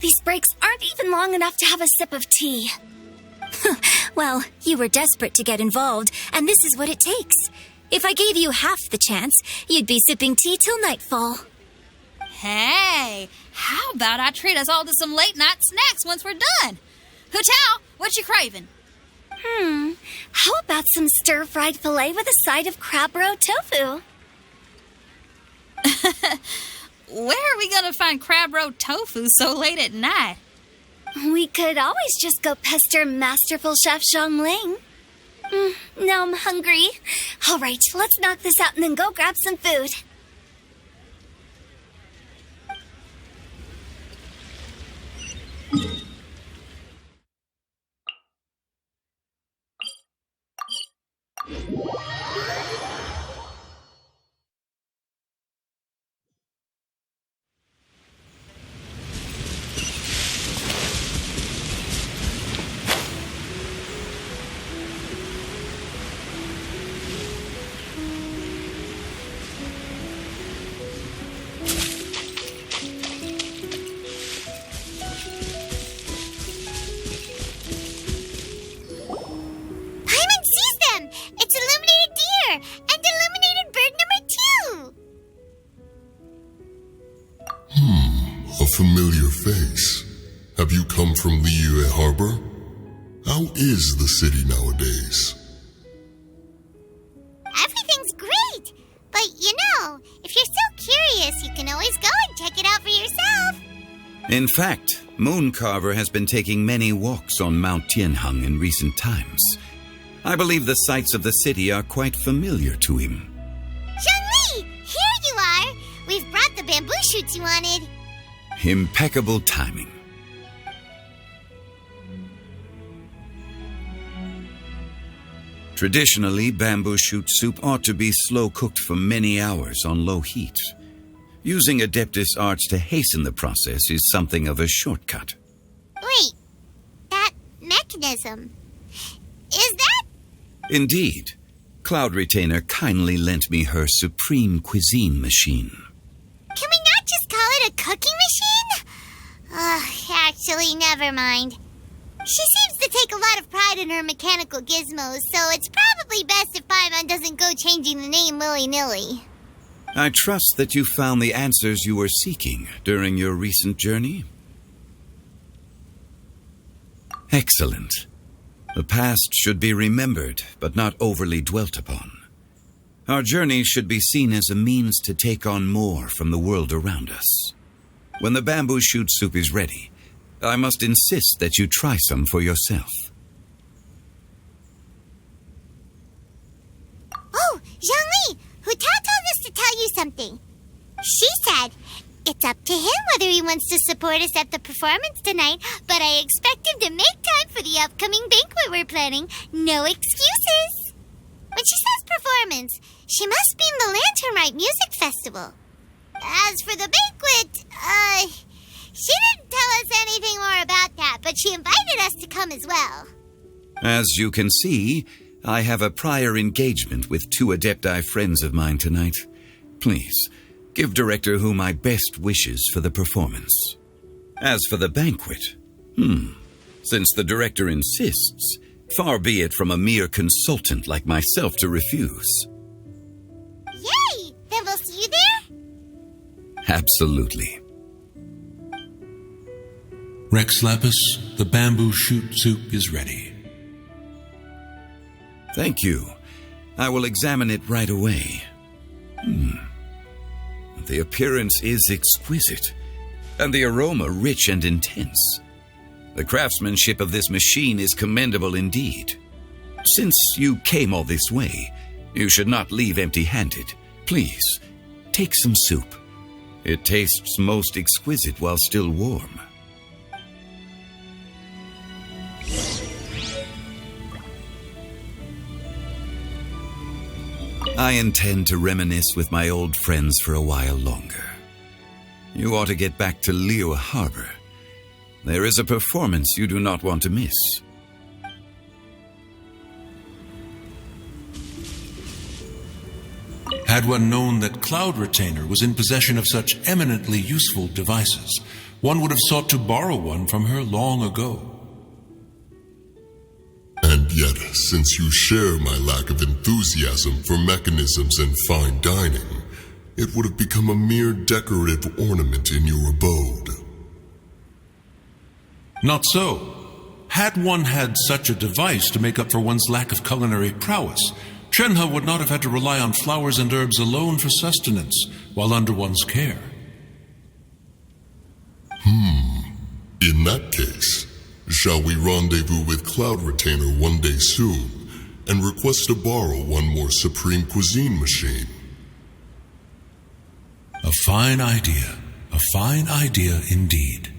These breaks aren't even long enough to have a sip of tea. Well, you were desperate to get involved, and this is what it takes. If I gave you half the chance, you'd be sipping tea till nightfall. Hey, how about I treat us all to some late-night snacks once we're done? Hu-Tao, what you craving? How about some stir-fried filet with a side of crab roe tofu? Where are we going to find crab roe tofu so late at night? We could always just go pester masterful Chef Zhongling. Now I'm hungry. All right, let's knock this out and then go grab some food. Familiar face. Have you come from Liyue Harbor? How is the city nowadays? Everything's great. But if you're so curious, you can always go and check it out for yourself. In fact, Mooncarver has been taking many walks on Mount Tianheng in recent times. I believe the sights of the city are quite familiar to him. Zhongli, here you are. We've brought the bamboo shoots you wanted. Impeccable timing. Traditionally, bamboo shoot soup ought to be slow-cooked for many hours on low heat. Using Adeptus arts to hasten the process is something of a shortcut. Wait, that mechanism, is that? Indeed. Cloud Retainer kindly lent me her supreme cuisine machine. Can we not just call it a cooking machine? Actually, never mind. She seems to take a lot of pride in her mechanical gizmos, so it's probably best if Paimon doesn't go changing the name willy-nilly. I trust that you found the answers you were seeking during your recent journey. Excellent. The past should be remembered, but not overly dwelt upon. Our journey should be seen as a means to take on more from the world around us. When the bamboo shoot soup is ready, I must insist that you try some for yourself. Oh, Zhongli, Hu-Tao told us to tell you something. She said, it's up to him whether he wants to support us at the performance tonight, but I expect him to make time for the upcoming banquet we're planning. No excuses. When she says performance, she must mean the Lantern Rite Music Festival. As for the banquet, she didn't tell us anything more about that, but she invited us to come as well. As you can see, I have a prior engagement with 2 Adepti friends of mine tonight. Please, give Director Hu my best wishes for the performance. As for the banquet, since the Director insists, far be it from a mere consultant like myself to refuse. Yay! Then we'll see you there? Absolutely. Rex Lapis, the bamboo shoot soup is ready. Thank you. I will examine it right away. The appearance is exquisite, and the aroma rich and intense. The craftsmanship of this machine is commendable indeed. Since you came all this way, you should not leave empty-handed. Please, take some soup. It tastes most exquisite while still warm. I intend to reminisce with my old friends for a while longer. You ought to get back to Liyue Harbor. There is a performance you do not want to miss. Had one known that Cloud Retainer was in possession of such eminently useful devices, one would have sought to borrow one from her long ago. And yet, since you share my lack of enthusiasm for mechanisms and fine dining, it would have become a mere decorative ornament in your abode. Not so. Had one had such a device to make up for one's lack of culinary prowess, Shenhe would not have had to rely on flowers and herbs alone for sustenance while under one's care. In that case, shall we rendezvous with Cloud Retainer one day soon and request to borrow one more Supreme Cuisine machine? A fine idea. A fine idea indeed.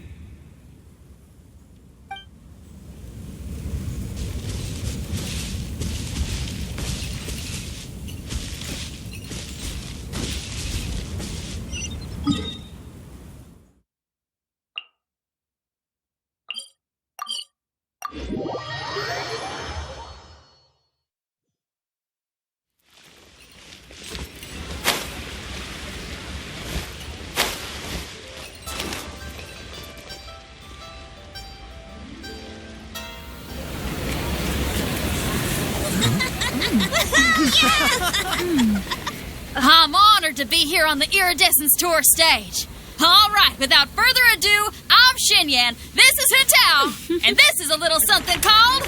I'm honored to be here on the Iridescence Tour stage. All right, without further ado, I'm Xinyan, this is Hitao, and this is a little something called...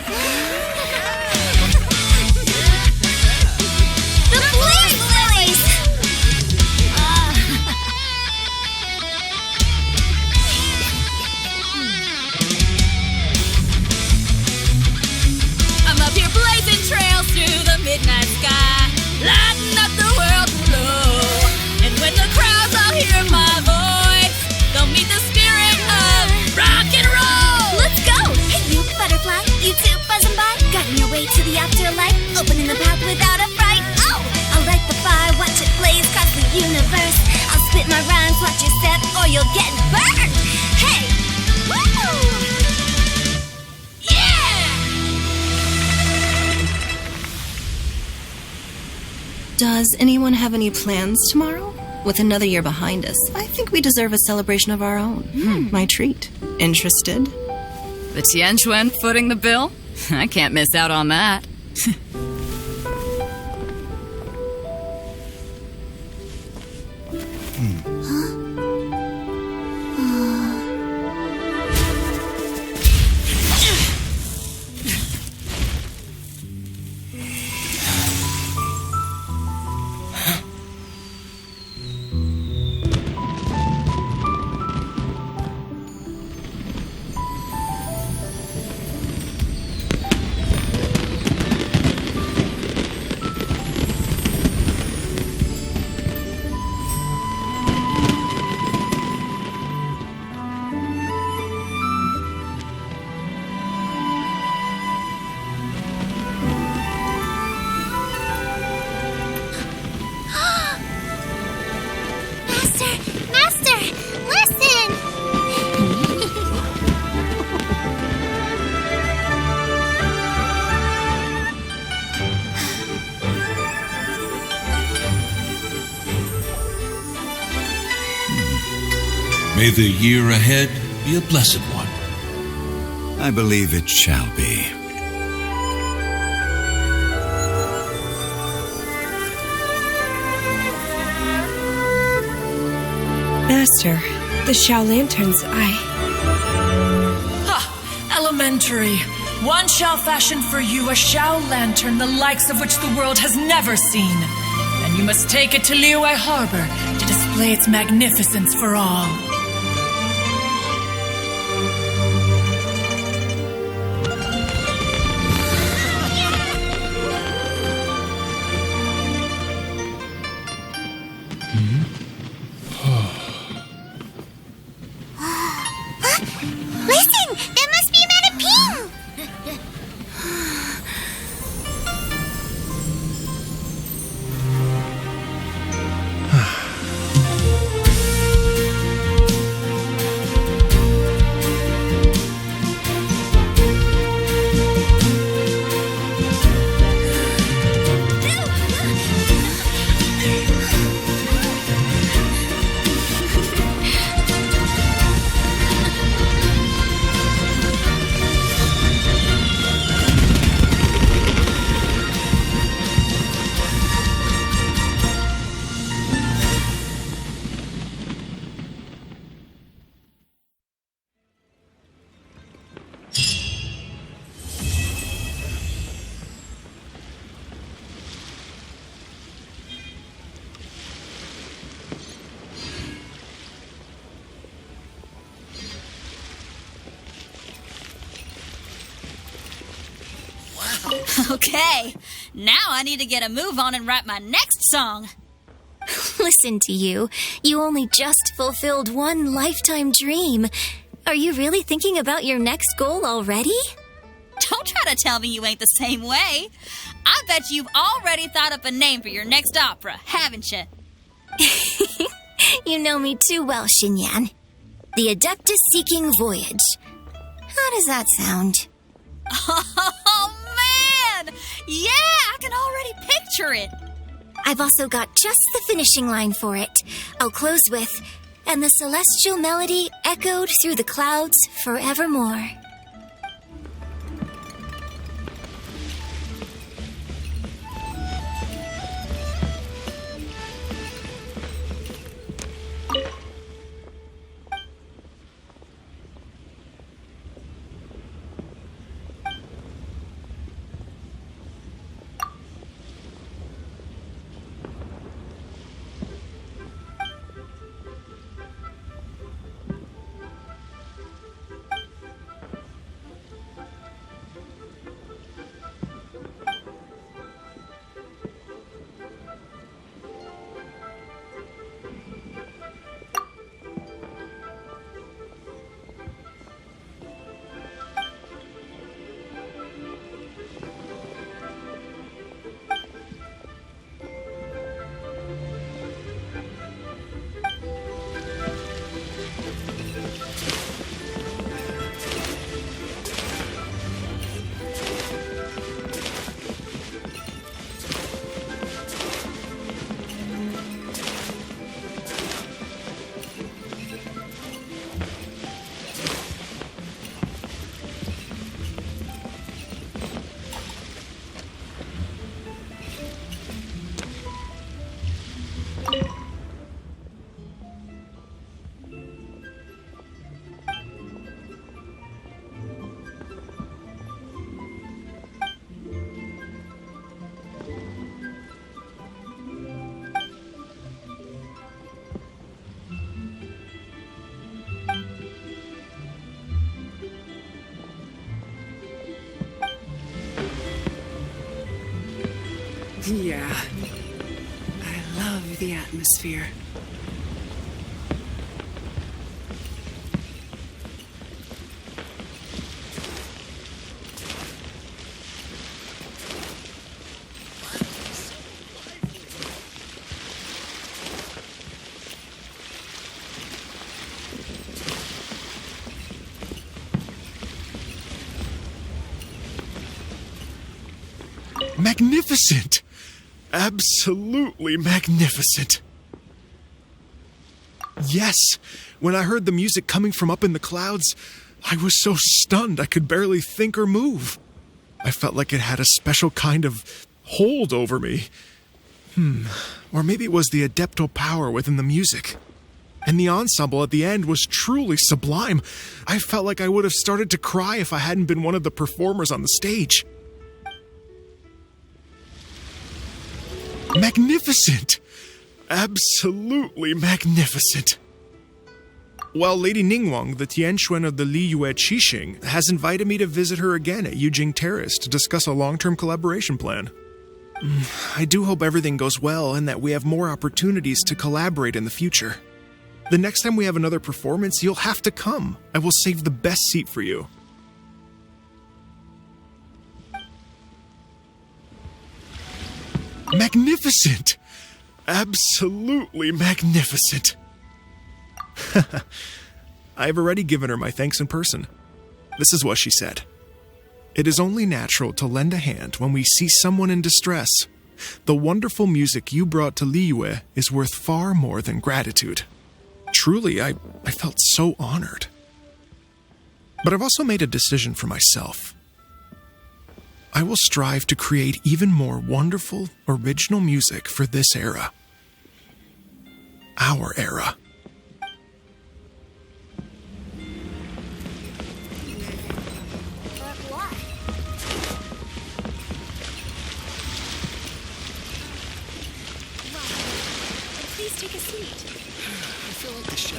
The Blaze Lilies! I'm up here blazing trails through the midnight sky, lighting up the world below. And when the crowds all hear my voice, they'll meet the spirit of rock and roll. Let's go! Hey, you butterfly, you too buzzing by, guiding your way to the afterlife, opening the path without a fright. Oh! I'll light the fire, watch it blaze across the universe. I'll spit my rhymes, watch your step, or you'll get burned. Hey! Woo! Does anyone have any plans tomorrow? With another year behind us, I think we deserve a celebration of our own. My treat. Interested? The Tianquan footing the bill? I can't miss out on that. May the year ahead be a blessed one. I believe it shall be. Master, the Xiao Lanterns, Elementary. One shall fashion for you a Xiao Lantern the likes of which the world has never seen. And you must take it to Liyue Harbor to display its magnificence for all. Okay, now I need to get a move on and write my next song. Listen to you. You only just fulfilled one lifetime dream. Are you really thinking about your next goal already? Don't try to tell me you ain't the same way. I bet you've already thought up a name for your next opera, haven't you? You know me too well, Xinyan. The Adeptus Seeking Voyage. How does that sound? Oh, man! Yeah, I can already picture it. I've also got just the finishing line for it. I'll close with, and the celestial melody echoed through the clouds forevermore. Yeah. I love the atmosphere. Magnificent! Absolutely magnificent. Yes, when I heard the music coming from up in the clouds, I was so stunned I could barely think or move. I felt like it had a special kind of hold over me. Or maybe it was the adeptal power within the music. And the ensemble at the end was truly sublime. I felt like I would have started to cry if I hadn't been one of the performers on the stage. Magnificent! Absolutely magnificent. Well, Lady Ningguang, the Tianquan of the Liyue Qixing, has invited me to visit her again at Yujing Terrace to discuss a long-term collaboration plan. I do hope everything goes well and that we have more opportunities to collaborate in the future. The next time we have another performance, you'll have to come. I will save the best seat for you. Magnificent! Absolutely magnificent. I've already given her my thanks in person. This is what she said. It is only natural to lend a hand when we see someone in distress. The wonderful music you brought to Liyue is worth far more than gratitude. Truly, I felt so honored. But I've also made a decision for myself. I will strive to create even more wonderful, original music for this era. Our era. Please take a seat. I feel like the show.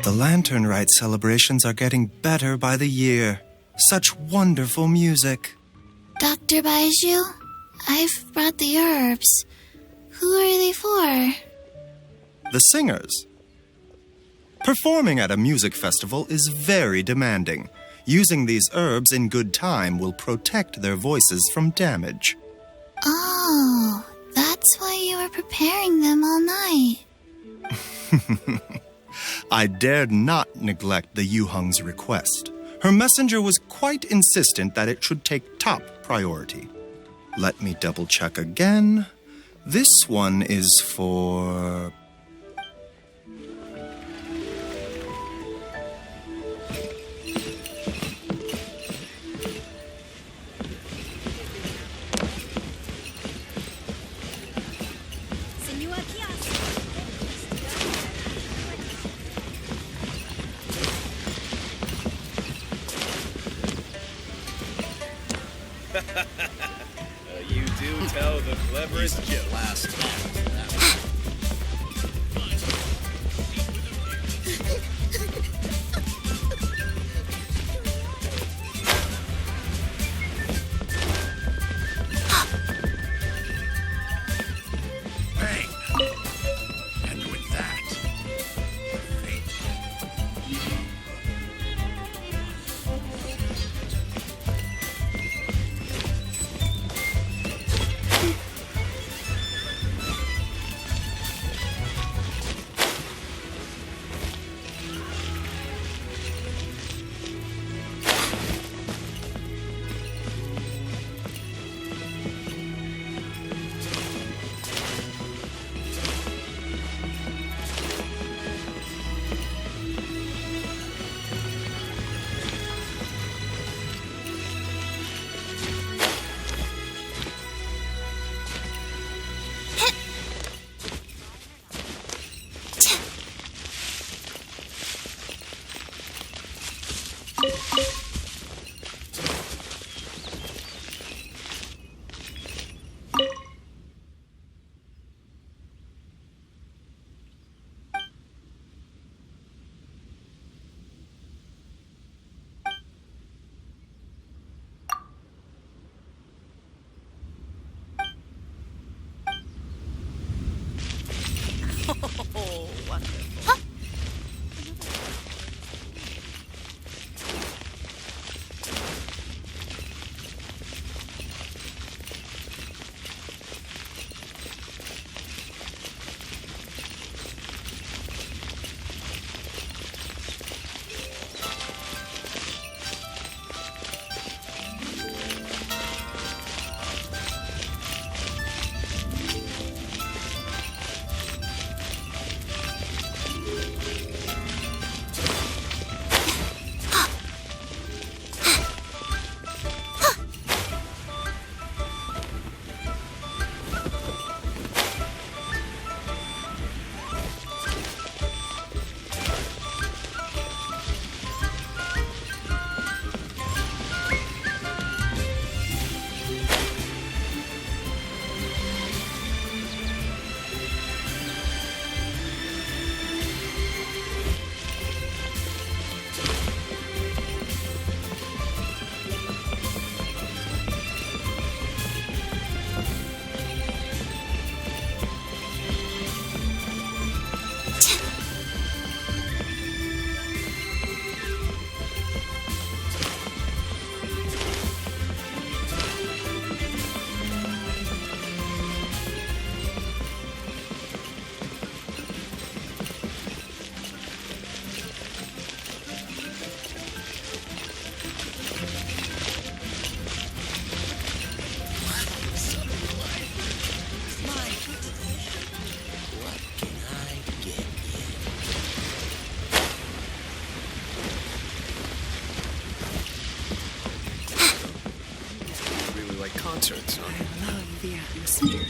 The Lantern Rite celebrations are getting better by the year. Such wonderful music. Dr. Baiju, I've brought the herbs. Who are they for? The singers. Performing at a music festival is very demanding. Using these herbs in good time will protect their voices from damage. Oh, that's why you were preparing them all night. I dared not neglect the Yuheng's request. Her messenger was quite insistent that it should take top priority. Let me double check again. This one is for... You do tell the cleverest joke. Last Bang! And with that, concerts. I love the atmosphere.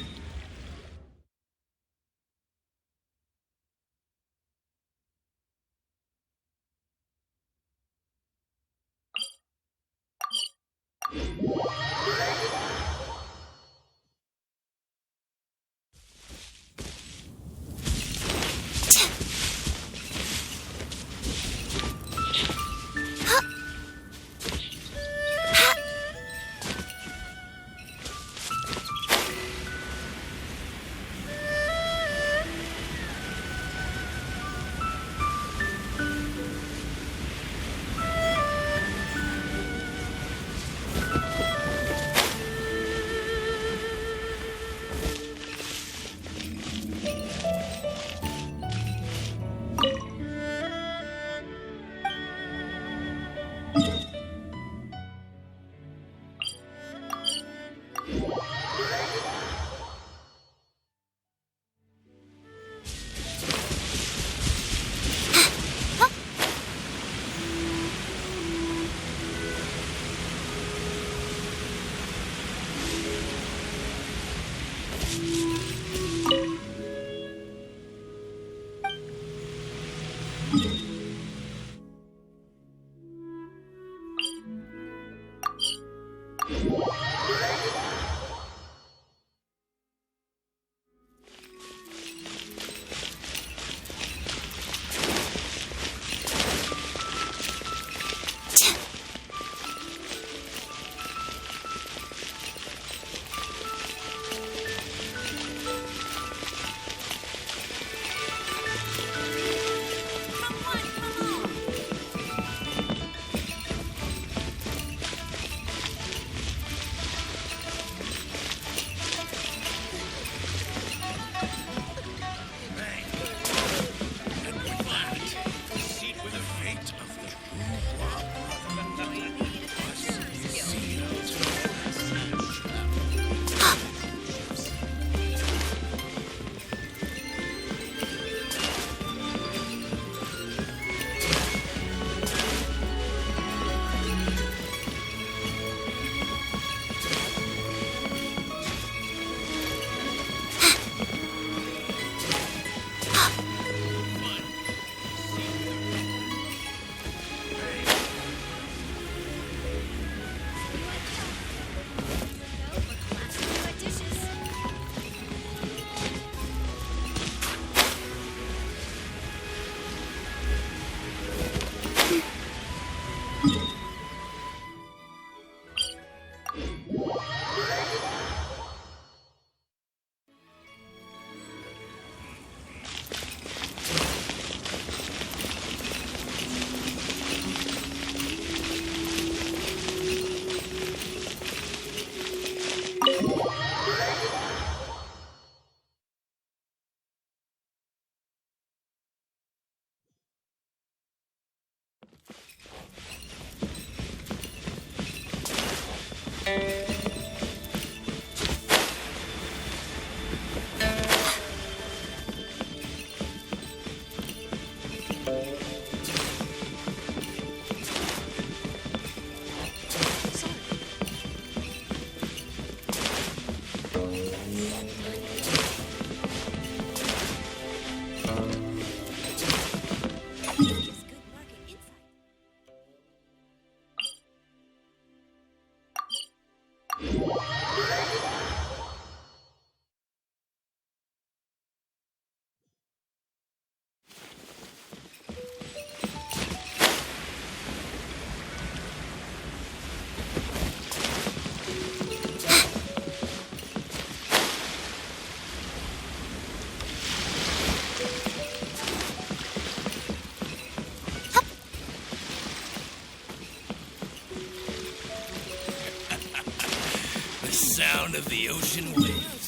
Sound of the ocean waves.